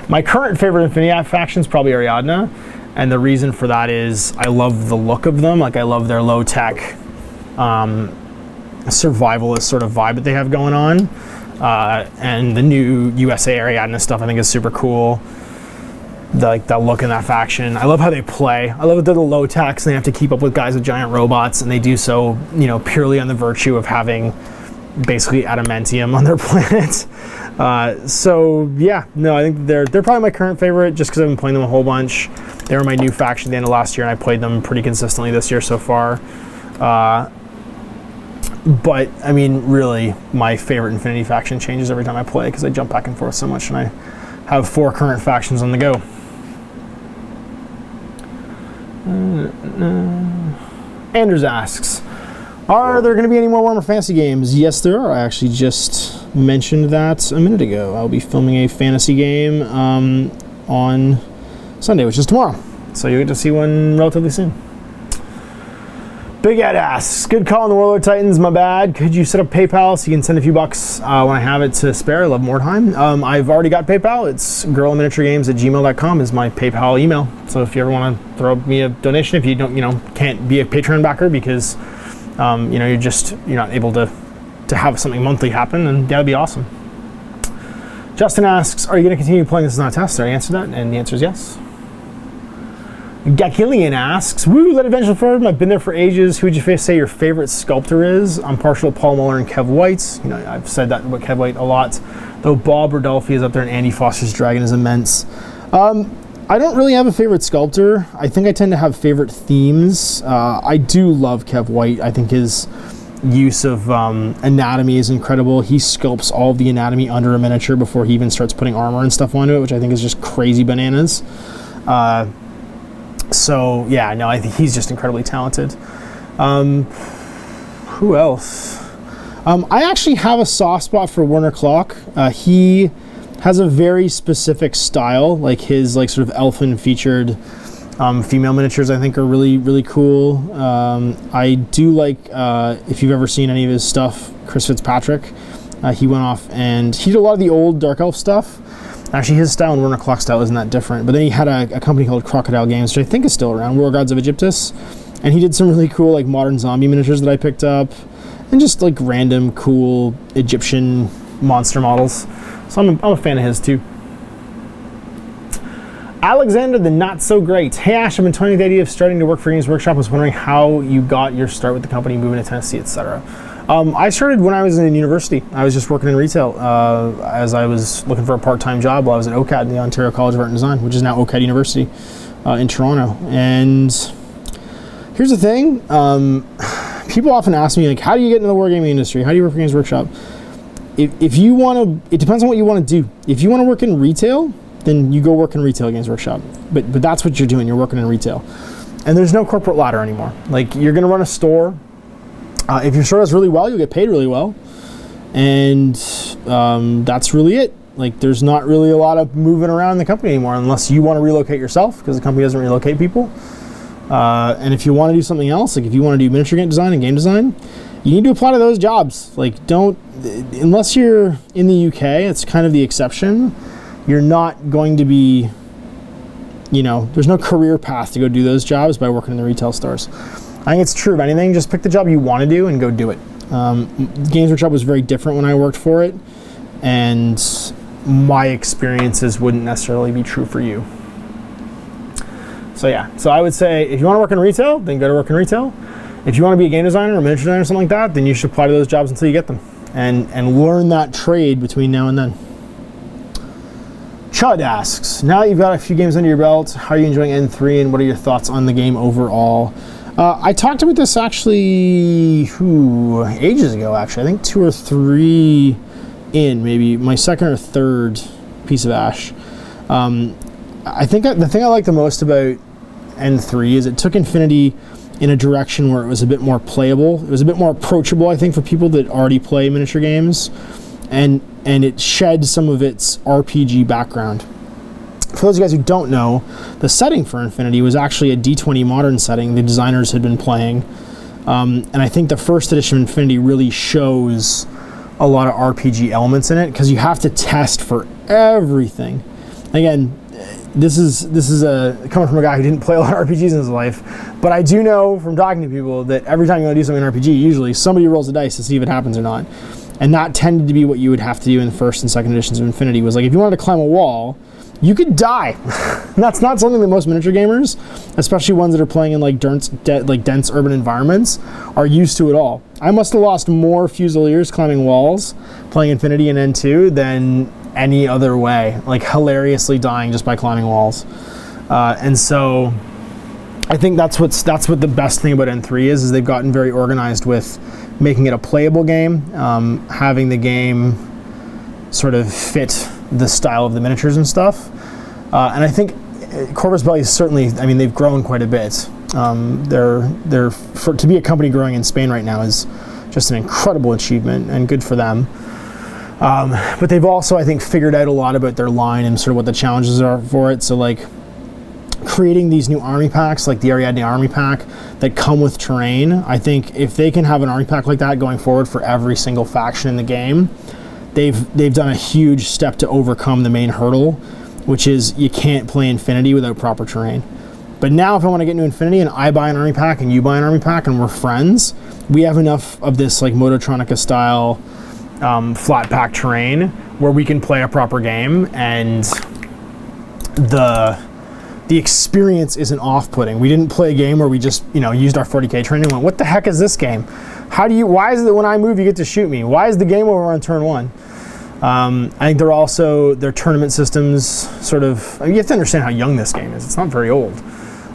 My current favorite Infinity faction is probably Ariadna. And the reason for that is I love the look of them. Like, I love their low-tech survivalist sort of vibe that they have going on. And the new USA Ariadna stuff I think is super cool. The look in that faction. I love how they play. I love that they're the low techs and they have to keep up with guys with giant robots, and they do so, you know, purely on the virtue of having basically adamantium on their planet. So yeah, no, I think they're probably my current favorite just because I've been playing them a whole bunch. They were my new faction at the end of last year, and I played them pretty consistently this year so far. But I mean, really, my favorite Infinity faction changes every time I play because I jump back and forth so much, and I have 4 current factions on the go. Anders asks, are there going to be any more Warhammer Fantasy games? Yes, there are. I actually just mentioned that a minute ago. I'll be filming a fantasy game on Sunday, which is tomorrow. So you'll get to see one relatively soon. Big Ed asks, good call on the Warlord Titans, my bad. Could you set up PayPal so you can send a few bucks when I have it to spare? I love more time. I've already got PayPal. It's guerrillaminiaturegames@gmail.com is my PayPal email. So if you ever want to throw me a donation, if you don't, can't be a Patreon backer because, you're not able to have something monthly happen, and that'd be awesome. Justin asks, are you going to continue playing This Is Not a Test? I answered that, and the answer is yes. Gakillian asks, woo, that Adventure Forum, I've been there for ages. Who would you say your favorite sculptor is? I'm partial to Paul Muller and Kev White. I've said that about Kev White a lot, though Bob Rodolfi is up there and Andy Foster's Dragon is immense. I don't really have a favorite sculptor. I think I tend to have favorite themes. I do love Kev White. I think his use of anatomy is incredible. He sculpts all of the anatomy under a miniature before he even starts putting armor and stuff onto it, which I think is just crazy bananas. So yeah, no, I think he's just incredibly talented. Who else? I actually have a soft spot for Werner Klock. He has a very specific style, like his sort of elfin featured Female miniatures, I think, are really, really cool. I do like, if you've ever seen any of his stuff, Chris Fitzpatrick, he went off and he did a lot of the old Dark Elf stuff. Actually, his style and Werner Klock style isn't that different. But then he had a company called Crocodile Games, which I think is still around, War Gods of Egyptus. And he did some really cool like modern zombie miniatures that I picked up. And just like random cool Egyptian monster models. So I'm a fan of his too. Alexander the Not So Great. Hey Ash, I've been toying with the idea of starting to work for Games Workshop. I was wondering how you got your start with the company, moving to Tennessee, etc. I started when I was in university. I was just working in retail as I was looking for a part-time job while I was at OCAD, the Ontario College of Art and Design, which is now OCAD University in Toronto. And here's the thing. People often ask me, like, how do you get into the wargaming industry? How do you work for Games Workshop? If you want to, it depends on what you want to do. If you want to work in retail, then you go work in retail at Games Workshop. But that's what you're doing. You're working in retail. And there's no corporate ladder anymore. Like, you're going to run a store. If your store does really well, you'll get paid really well. And that's really it. Like, there's not really a lot of moving around in the company anymore unless you want to relocate yourself, because the company doesn't relocate people. And if you want to do something else, like if you want to do miniature game design and game design, you need to apply to those jobs. Like, unless you're in the UK, it's kind of the exception. You're not going to be, there's no career path to go do those jobs by working in the retail stores. I think it's true of anything. Just pick the job you want to do and go do it. Games Workshop was very different when I worked for it, and my experiences wouldn't necessarily be true for you. So yeah, so I would say if you want to work in retail, then go to work in retail. If you want to be a game designer or miniature designer or something like that, then you should apply to those jobs until you get them and learn that trade between now and then. Chud asks, now that you've got a few games under your belt, how are you enjoying N3 and what are your thoughts on the game overall? I talked about this actually ages ago, actually. I think 2 or 3 in, maybe my second or third piece of Ash. I think the thing I like the most about N3 is it took Infinity in a direction where it was a bit more playable. It was a bit more approachable, I think, for people that already play miniature games. And it shed some of its RPG background. For those of you guys who don't know, the setting for Infinity was actually a D20 modern setting the designers had been playing. And I think the first edition of Infinity really shows a lot of RPG elements in it, because you have to test for everything. Again, this is coming from a guy who didn't play a lot of RPGs in his life, but I do know from talking to people that every time you want to do something in RPG, usually somebody rolls a dice to see if it happens or not. And that tended to be what you would have to do in the first and second editions of Infinity, was like, if you wanted to climb a wall, you could die. That's not something that most miniature gamers, especially ones that are playing in like dense urban environments, are used to at all. I must have lost more Fusiliers climbing walls playing Infinity and N2 than any other way, like hilariously dying just by climbing walls. And so I think that's what the best thing about N3 is they've gotten very organized with making it a playable game, having the game sort of fit the style of the miniatures and stuff. And I think Corvus Belli is certainly, I mean, they've grown quite a bit. To be a company growing in Spain right now is just an incredible achievement, and good for them. But they've also, I think, figured out a lot about their line and sort of what the challenges are for it. So like creating these new army packs, like the Ariadne army pack, that come with terrain. I think if they can have an army pack like that going forward for every single faction in the game, they've done a huge step to overcome the main hurdle, which is you can't play Infinity without proper terrain. But now if I want to get into Infinity and I buy an army pack and you buy an army pack and we're friends, we have enough of this like Mototronica style flat pack terrain where we can play a proper game, and the experience isn't off-putting. We didn't play a game where we just, used our 40k training and went, what the heck is this game? Why is it that when I move you get to shoot me? Why is the game over on turn 1? I think their tournament systems sort of, you have to understand how young this game is. It's not very old.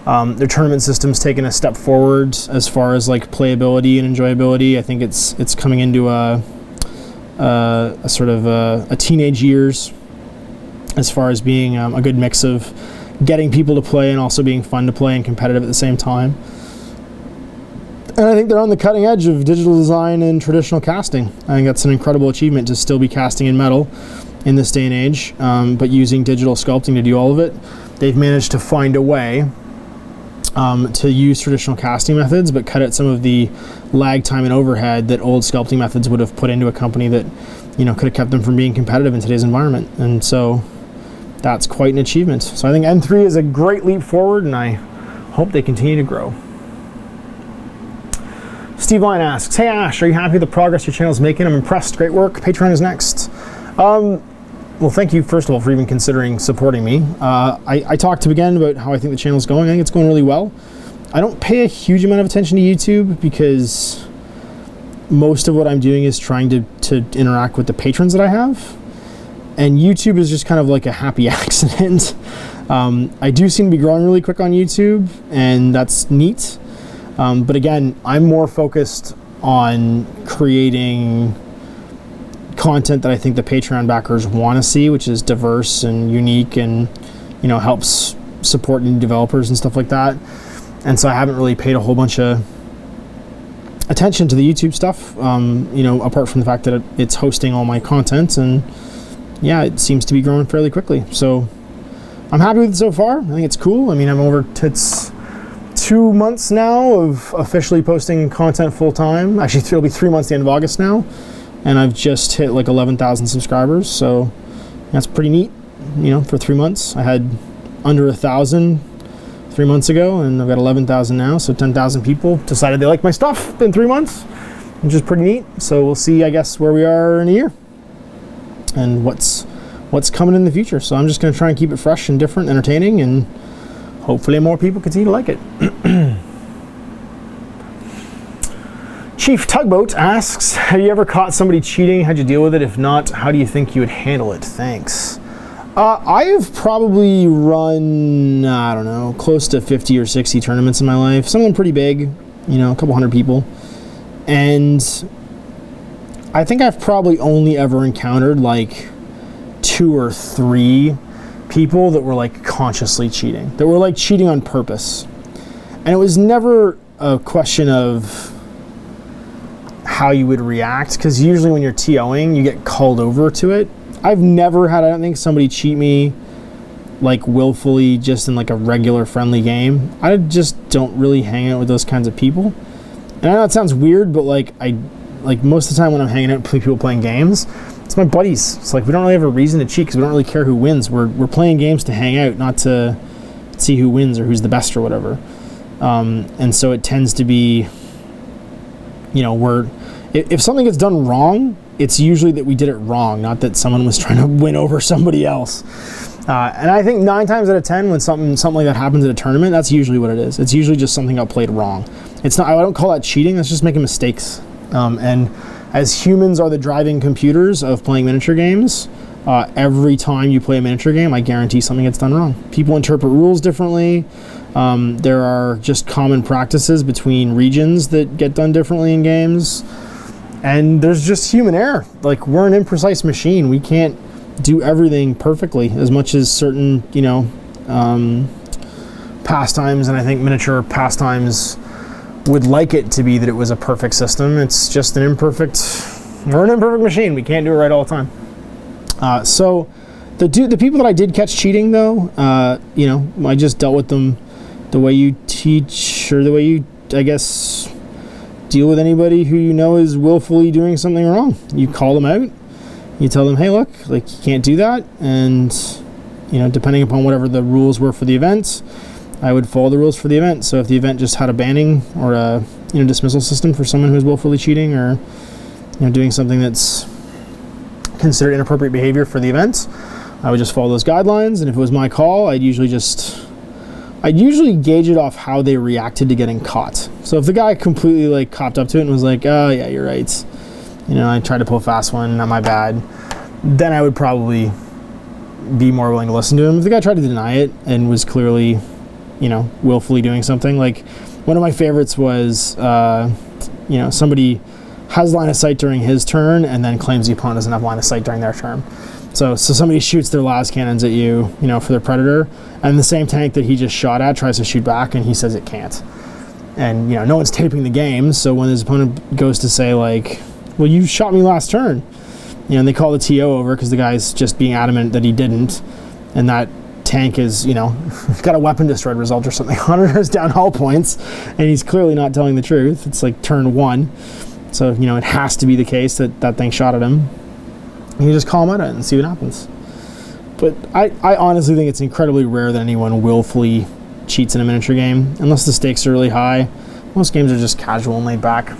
Their tournament system's taken a step forward as far as like playability and enjoyability. I think it's coming into a sort of a teenage years as far as being a good mix of getting people to play and also being fun to play and competitive at the same time. And I think they're on the cutting edge of digital design and traditional casting. I think that's an incredible achievement to still be casting in metal in this day and age, but using digital sculpting to do all of it. They've managed to find a way to use traditional casting methods, but cut out some of the lag time and overhead that old sculpting methods would have put into a company that, you know, could have kept them from being competitive in today's environment. And so that's quite an achievement. So I think N3 is a great leap forward, and I hope they continue to grow. Steve Line asks, hey Ash, are you happy with the progress your channel is making? I'm impressed. Great work. Patreon is next. Well, thank you, first of all, for even considering supporting me. I talked again about how I think the channel's going. I think it's going really well. I don't pay a huge amount of attention to YouTube because most of what I'm doing is trying to interact with the patrons that I have. And YouTube is just kind of like a happy accident. I do seem to be growing really quick on YouTube, and that's neat. But again, I'm more focused on creating content that I think the Patreon backers want to see, which is diverse and unique and, you know, helps support new developers and stuff like that. And so I haven't really paid a whole bunch of attention to the YouTube stuff, you know, apart from the fact that it's hosting all my content, and yeah, it seems to be growing fairly quickly. So I'm happy with it so far. I think it's cool. I mean, it's 2 months now of officially posting content full time. Actually, it'll be 3 months at the end of August now. And I've just hit like 11,000 subscribers, so that's pretty neat, you know, for 3 months. I had under 1,000 3 months ago, and I've got 11,000 now, so 10,000 people decided they like my stuff in 3 months, which is pretty neat. So we'll see, I guess, where we are in a year and what's coming in the future. So I'm just going to try and keep it fresh and different, entertaining, and hopefully more people continue to like it. Chief Tugboat asks, have you ever caught somebody cheating? How'd you deal with it? If not, how do you think you would handle it? Thanks. I have probably run, I don't know, close to 50 or 60 tournaments in my life. Some of them pretty big, you know, a couple hundred people. And I think I've probably only ever encountered like 2 or 3 people that were like consciously cheating, that were like cheating on purpose. And it was never a question of how you would react, because usually when you're TOing, you get called over to it. I've never had, I don't think, somebody cheat me like willfully just in like a regular friendly game. I just don't really hang out with those kinds of people. And I know it sounds weird, but like most of the time when I'm hanging out with people playing games, it's my buddies. It's like we don't really have a reason to cheat because we don't really care who wins. We're playing games to hang out, not to see who wins or who's the best or whatever. And so it tends to be, you know, if something gets done wrong, it's usually that we did it wrong, not that someone was trying to win over somebody else. And I think 9 times out of 10, when something like that happens at a tournament, that's usually what it is. It's usually just something got played wrong. It's not. I don't call that cheating. That's just making mistakes. And as humans are the driving computers of playing miniature games, every time you play a miniature game, I guarantee something gets done wrong. People interpret rules differently. There are just common practices between regions that get done differently in games. And there's just human error. Like, we're an imprecise machine. We can't do everything perfectly, as much as certain, you know, pastimes, and I think miniature pastimes would like it to be that it was a perfect system. It's just we're an imperfect machine. We can't do it right all the time. So the people that I did catch cheating, though, you know, I just dealt with them the way you teach, or the way you, I guess, deal with anybody who you know is willfully doing something wrong. You call them out. You tell them, hey, look, like, you can't do that. And, you know, depending upon whatever the rules were for the event, I would follow the rules for the event. So if the event just had a banning or a, you know, dismissal system for someone who's willfully cheating, or, you know, doing something that's considered inappropriate behavior for the event, I would just follow those guidelines. And if it was my call, I'd usually gauge it off how they reacted to getting caught. So if the guy completely like copped up to it and was like, oh yeah, you're right, you know, I tried to pull a fast one, not my bad, then I would probably be more willing to listen to him. If the guy tried to deny it and was clearly, you know, willfully doing something, like one of my favorites was, you know, somebody has line of sight during his turn and then claims the opponent doesn't have line of sight during their turn. So somebody shoots their las cannons at you, you know, for their predator, and the same tank that he just shot at tries to shoot back, and he says it can't. And, you know, no one's taping the game, so when his opponent goes to say, like, well, you shot me last turn, you know, and they call the TO over because the guy's just being adamant that he didn't, and that tank is, got a weapon destroyed result or something on it, or his down hull points, and he's clearly not telling the truth. It's like turn 1. So, it has to be the case that that thing shot at him. You just call him out and see what happens. But I honestly think it's incredibly rare that anyone willfully cheats in a miniature game, unless the stakes are really high. Most games are just casual and laid back.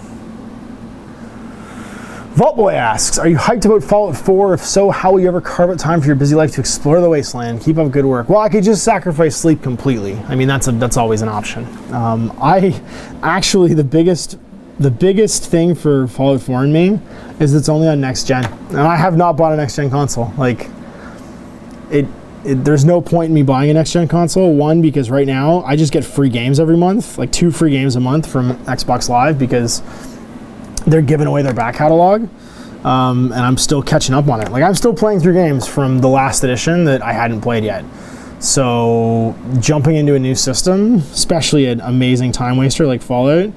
Vaultboy asks, are you hyped about Fallout 4? If so, how will you ever carve out time for your busy life to explore the wasteland? Keep up good work. Well, I could just sacrifice sleep completely. I mean, that's always an option. The biggest thing for Fallout 4 in me is it's only on next gen, and I have not bought a next gen console. Like, there's no point in me buying a next gen console. One, because right now I just get free games every month, like 2 free games a month from Xbox Live, because they're giving away their back catalog, and I'm still catching up on it. Like, I'm still playing through games from the last edition that I hadn't played yet. So jumping into a new system, especially an amazing time waster like Fallout,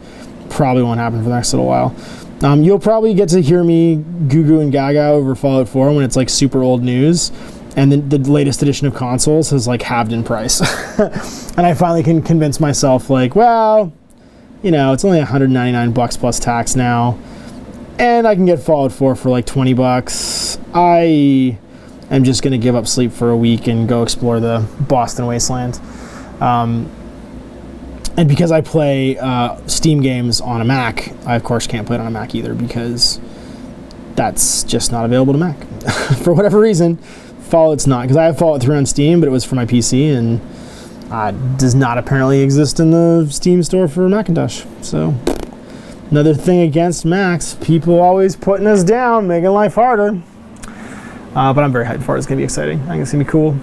probably won't happen for the next little while. You'll probably get to hear me goo and gaga over Fallout 4 when it's like super old news, and then the latest edition of consoles has like halved in price. And I finally can convince myself, like, well, it's only $199 plus tax now, and I can get Fallout 4 for like $20. I am just going to give up sleep for a week and go explore the Boston wasteland. And because I play Steam games on a Mac, I of course can't play it on a Mac either, because that's just not available to Mac. For whatever reason, Fallout's not, because I have Fallout 3 on Steam, but it was for my PC, and does not apparently exist in the Steam store for Macintosh. So, another thing against Macs, people always putting us down, making life harder. But I'm very hyped for it. It's going to be exciting. I think it's going to be cool.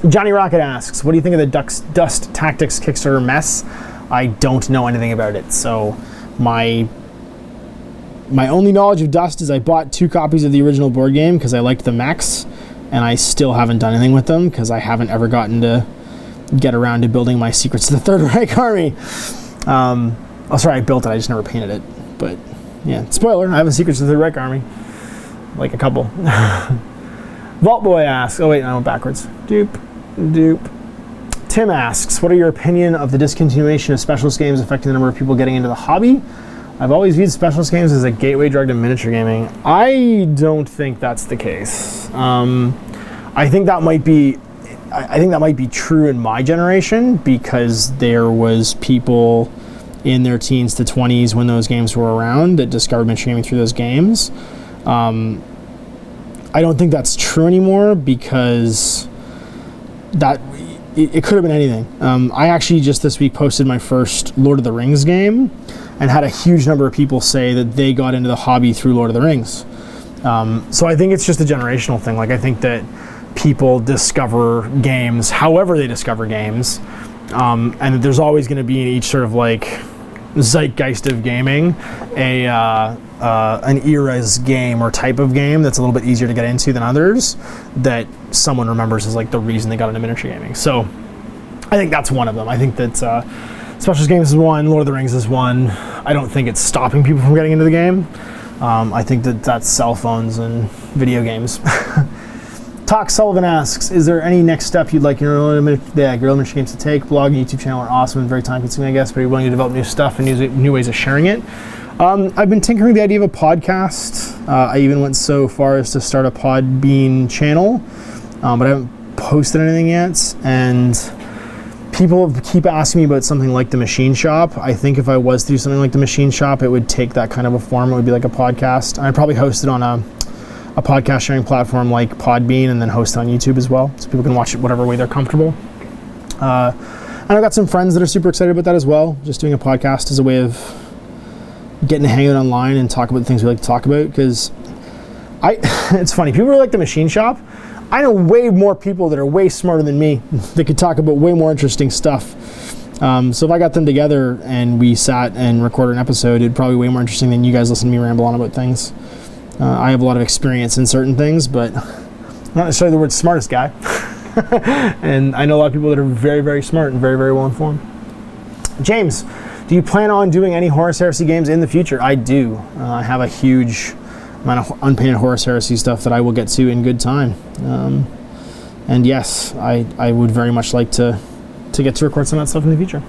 Johnny Rocket asks, what do you think of the Dust Tactics Kickstarter mess? I don't know anything about it. So, my only knowledge of Dust is I bought 2 copies of the original board game because I liked the mechs, and I still haven't done anything with them because I haven't ever gotten to get around to building my Secrets to the Third Reich Army. Sorry, I built it, I just never painted it. But yeah, spoiler, I have a Secrets to the Third Reich Army. Like a couple. Vaultboy asks, oh wait, I went backwards. Doop. Tim asks, what are your opinion of the discontinuation of specialist games affecting the number of people getting into the hobby? I've always viewed specialist games as a gateway drug to miniature gaming. I don't think that's the case. I think that might be true in my generation, because there was people in their teens to 20s when those games were around that discovered miniature gaming through those games. I don't think that's true anymore, because it could have been anything. I actually just this week posted my first Lord of the Rings game, and had a huge number of people say that they got into the hobby through Lord of the Rings. So I think it's just a generational thing. Like, I think that people discover games however they discover games, and that there's always going to be in each sort of like zeitgeist of gaming an era's game or type of game that's a little bit easier to get into than others, that someone remembers as like the reason they got into miniature gaming. So I think that's one of them. I think that Specialist Games is one, Lord of the Rings is one. I don't think it's stopping people from getting into the game. I think that that's cell phones and video games. Talk Sullivan asks, is there any next step you'd like your Guerrilla miniature games to take? Blog and YouTube channel are awesome and very time consuming, I guess, but are you willing to develop new stuff and new ways of sharing it? I've been tinkering the idea of a podcast. I even went so far as to start a Podbean channel, but I haven't posted anything yet. And people keep asking me about something like the Machine Shop. I think if I was to do something like the Machine Shop, it would take that kind of a form. It would be like a podcast. I'd probably host it on a podcast sharing platform like Podbean, and then host it on YouTube as well, so people can watch it whatever way they're comfortable. And I've got some friends that are super excited about that as well. Just doing a podcast as a way of getting to hang out online and talk about the things we like to talk about, because it's funny, people are like the Machine Shop. I know way more people that are way smarter than me that could talk about way more interesting stuff. So if I got them together and we sat and recorded an episode, it'd probably be way more interesting than you guys listening to me ramble on about things. I have a lot of experience in certain things, but I'm not necessarily the word smartest guy. And I know a lot of people that are very, very smart and very, very well informed. James, do you plan on doing any Horus Heresy games in the future? I do. I have a huge amount of unpainted Horus Heresy stuff that I will get to in good time. And yes, I would very much like to get to record some of that stuff in the future.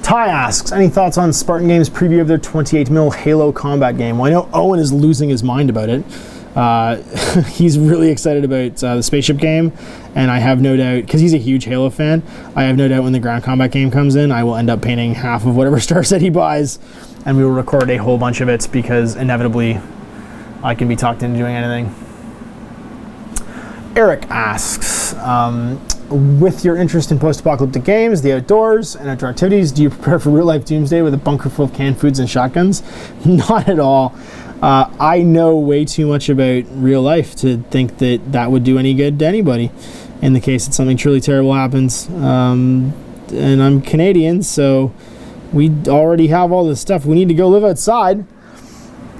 Ty asks, any thoughts on Spartan Games' preview of their 28mm Halo combat game? Well, I know Owen is losing his mind about it. He's really excited about the spaceship game, and I have no doubt, because he's a huge Halo fan, I have no doubt when the ground combat game comes in, I will end up painting half of whatever star set he buys, and we will record a whole bunch of it, because inevitably I can be talked into doing anything. Eric asks, with your interest in post-apocalyptic games, the outdoors, and outdoor activities, do you prepare for real-life doomsday with a bunker full of canned foods and shotguns? Not at all. I know way too much about real life to think that that would do any good to anybody in the case that something truly terrible happens. And I'm Canadian, so we already have all this stuff. We need to go live outside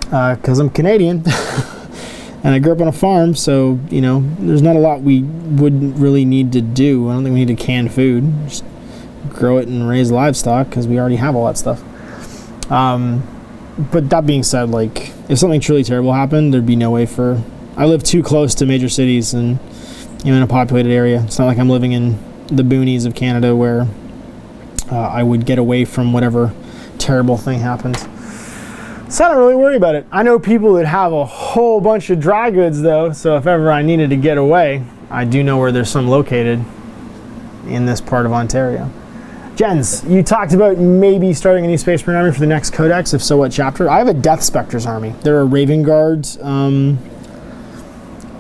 because I'm Canadian. And I grew up on a farm, so, you know, there's not a lot we wouldn't really need to do. I don't think we need to can food. Just grow it and raise livestock, because we already have all that stuff. But that being said, like, if something truly terrible happened, there'd be no way for... I live too close to major cities and, you know, in a populated area. It's not like I'm living in the boonies of Canada where I would get away from whatever terrible thing happened. So I don't really worry about it. I know people that have a whole bunch of dry goods though, so if ever I needed to get away, I do know where there's some located in this part of Ontario. Jens, you talked about maybe starting a new Space Marine army for the next Codex. If so, what chapter? I have a Death Spectres army. They're a Raven Guard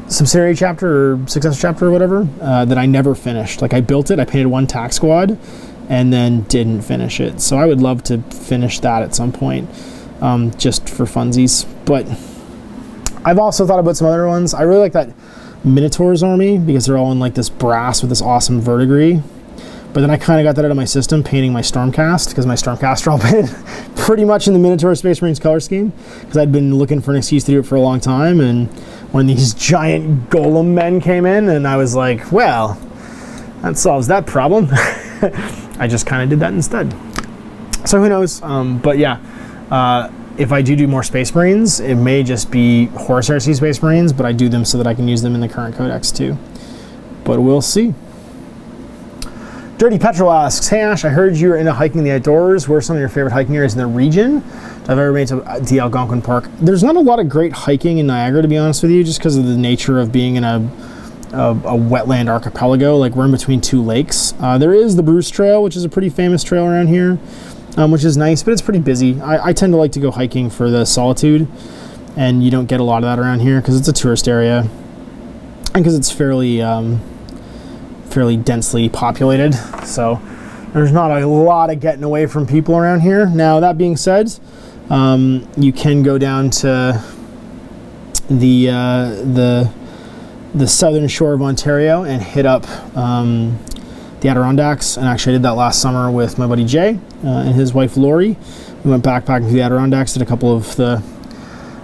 subsidiary chapter or successor chapter or whatever that I never finished. Like, I built it, I painted one tack squad, and then didn't finish it. So I would love to finish that at some point. Just for funsies. But I've also thought about some other ones. I really like that Minotaurs army because they're all in like this brass with this awesome verdigris. But then I kind of got that out of my system painting my Stormcast, because my Stormcast are all painted pretty much in the Minotaur Space Marines color scheme, because I'd been looking for an excuse to do it for a long time, and when these giant golem men came in, and I was like, well, that solves that problem. I just kind of did that instead. So who knows? But yeah. If I do more Space Marines, it may just be Horus Heresy Space Marines, but I do them so that I can use them in the current Codex too. But we'll see. Dirty Petrol asks, hey Ash, I heard you were into hiking in the outdoors. Where are some of your favorite hiking areas in the region? I've ever been to the Algonquin Park. There's not a lot of great hiking in Niagara, to be honest with you, just because of the nature of being in a wetland archipelago. Like, we're in between two lakes. There is the Bruce Trail, which is a pretty famous trail around here. Which is nice, but it's pretty busy. I tend to like to go hiking for the solitude, and you don't get a lot of that around here because it's a tourist area and because it's fairly densely populated. So there's not a lot of getting away from people around here. Now, that being said, you can go down to the southern shore of Ontario and hit up the Adirondacks, and actually I did that last summer with my buddy Jay and his wife Lori. We went backpacking through the Adirondacks, did a couple of the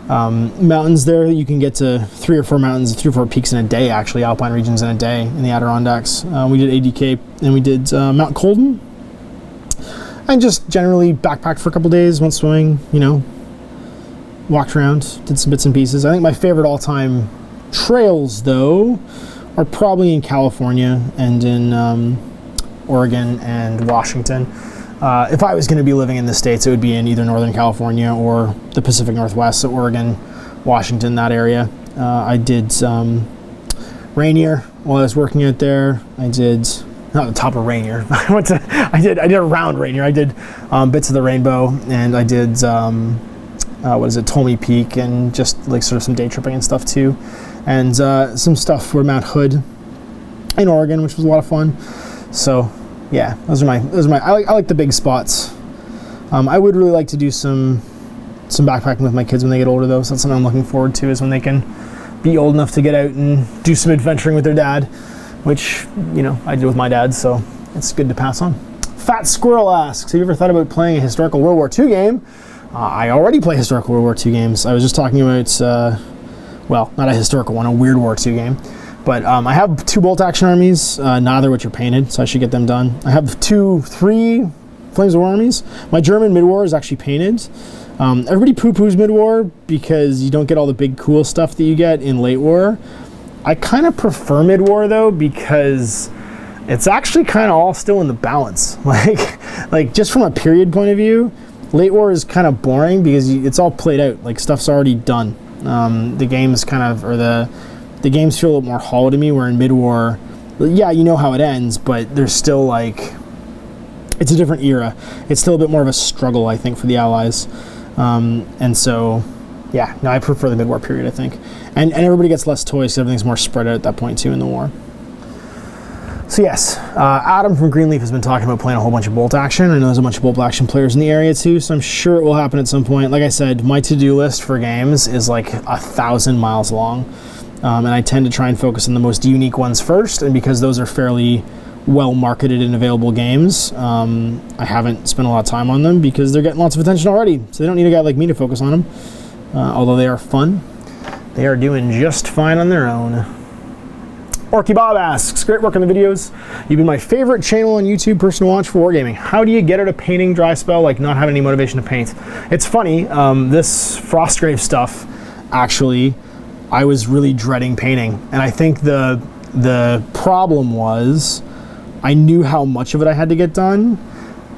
mountains there. You can get to 3 or 4 mountains, 3 or 4 peaks in a day, actually, alpine regions in a day in the Adirondacks. We did ADK, and we did Mount Colden, and just generally backpacked for a couple days, went swimming, you know, walked around, did some bits and pieces. I think my favorite all-time trails, though, are probably in California and in Oregon and Washington. If I was going to be living in the States, it would be in either Northern California or the Pacific Northwest, so Oregon, Washington, that area. I did Rainier while I was working out there. I did, not the top of Rainier, I did around Rainier. I did bits of the rainbow, and I did, Ptolemy Peak, and just like sort of some day tripping and stuff too. And some stuff for Mount Hood in Oregon, which was a lot of fun. So yeah, those are my I like the big spots. I would really like to do some backpacking with my kids when they get older, though. So that's something I'm looking forward to, is when they can be old enough to get out and do some adventuring with their dad, which, you know, I did with my dad, so it's good to pass on. Fat Squirrel asks, have you ever thought about playing a historical World War II game? I already play historical World War II games. I was just talking about well, not a historical one, a Weird War II game. But I have 2 bolt action armies, neither which are painted, so I should get them done. I have 3 Flames of War armies. My German mid-war is actually painted. Everybody poo-poos mid-war because you don't get all the big cool stuff that you get in late war. I kind of prefer mid-war though, because it's actually kind of all still in the balance. Like just from a period point of view, late war is kind of boring because it's all played out. Like stuff's already done. The games kind of, or the games feel a little more hollow to me, where in mid-war, yeah, you know how it ends, but there's still like, it's a different era. It's still a bit more of a struggle, I think, for the Allies. And so, yeah, no, I prefer the mid-war period, I think. And everybody gets less toys, so everything's more spread out at that point, too, in the war. So yes, Adam from Greenleaf has been talking about playing a whole bunch of bolt action. I know there's a bunch of bolt action players in the area, too, so I'm sure it will happen at some point. Like I said, my to-do list for games is like 1,000 miles long. And I tend to try and focus on the most unique ones first, and because those are fairly well marketed and available games, I haven't spent a lot of time on them because they're getting lots of attention already, so they don't need a guy like me to focus on them. Although they are fun, they are doing just fine on their own. Orky Bob asks, great work on the videos. You've been my favorite channel on YouTube person to watch for wargaming. How do you get out of painting dry spell, like not having any motivation to paint? It's funny, this Frostgrave stuff, actually, I was really dreading painting. And I think the problem was I knew how much of it I had to get done,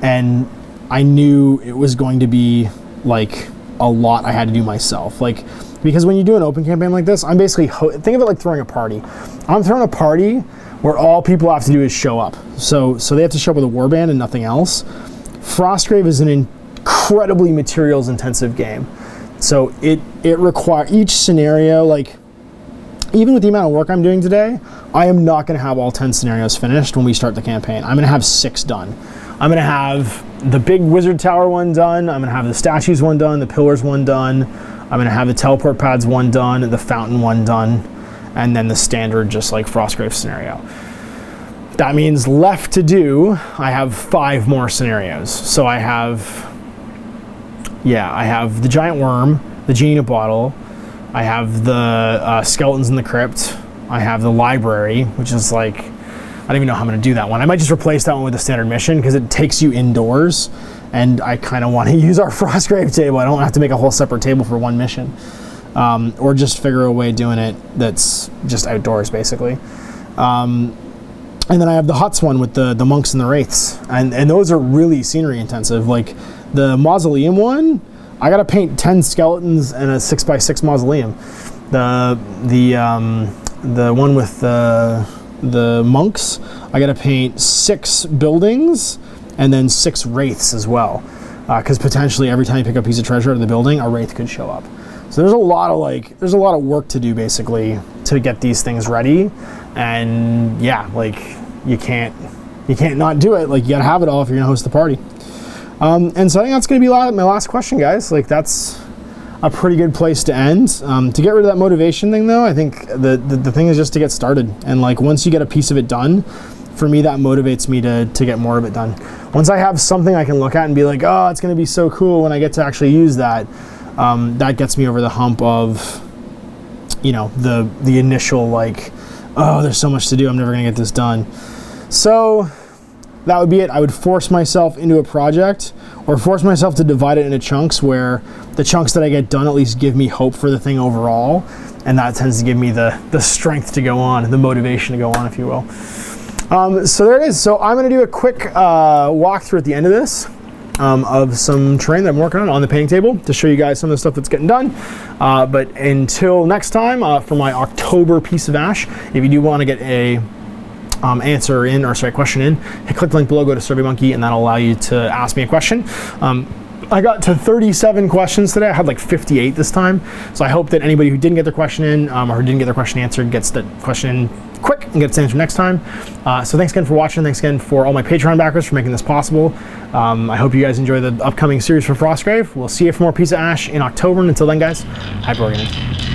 and I knew it was going to be like a lot I had to do myself. Like, because when you do an open campaign like this, I'm basically, think of it like throwing a party. I'm throwing a party where all people have to do is show up. So they have to show up with a warband and nothing else. Frostgrave is an incredibly materials intensive game. So it requires, each scenario, like, even with the amount of work I'm doing today, I am not going to have all 10 scenarios finished when we start the campaign. I'm going to have 6 done. I'm going to have the big wizard tower one done. I'm going to have the statues one done, the pillars one done. I'm going to have the teleport pads one done, the fountain one done, and then the standard just like Frostgrave scenario. That means left to do, I have 5 more scenarios. So I have the giant worm, the genie in a bottle, I have the skeletons in the crypt, I have the library, which is like, I don't even know how I'm going to do that one. I might just replace that one with the standard mission because it takes you indoors, and I kind of want to use our Frostgrave table. I don't have to make a whole separate table for one mission, or just figure a way doing it that's just outdoors, basically. And then I have the huts one with the monks and the wraiths, and those are really scenery intensive. Like the mausoleum one, I got to paint 10 skeletons and a 6x6 mausoleum. The one with the monks, I got to paint 6 buildings and then 6 wraiths as well, because potentially every time you pick up a piece of treasure out of the building, a wraith could show up. So there's a lot of work to do basically to get these things ready, and yeah, like you can't not do it. Like you gotta have it all if you're gonna host the party. And so I think that's gonna be my last question, guys. Like that's a pretty good place to end. To get rid of that motivation thing though, I think the thing is just to get started, and like once you get a piece of it done, for me that motivates me to get more of it done. Once I have something I can look at and be like, oh, it's gonna be so cool when I get to actually use that, that gets me over the hump of, you know, the initial like, oh, there's so much to do, I'm never gonna get this done. So that would be it. I would force myself into a project, or force myself to divide it into chunks where the chunks that I get done at least give me hope for the thing overall, and that tends to give me the strength to go on, the motivation to go on, if you will. So there it is. So I'm going to do a quick walkthrough at the end of this of some terrain that I'm working on the painting table to show you guys some of the stuff that's getting done. But until next time, for my October piece of ash, if you do want to get a question in, click the link below, go to SurveyMonkey, and that'll allow you to ask me a question. I got to 37 questions today. I had like 58 this time. So I hope that anybody who didn't get their question in, or who didn't get their question answered, gets that question in quick and gets answered next time. So thanks again for watching. Thanks again for all my Patreon backers for making this possible. I hope you guys enjoy the upcoming series for Frostgrave. We'll see you for more Piece of Ash in October. And until then, guys, happy wargaming.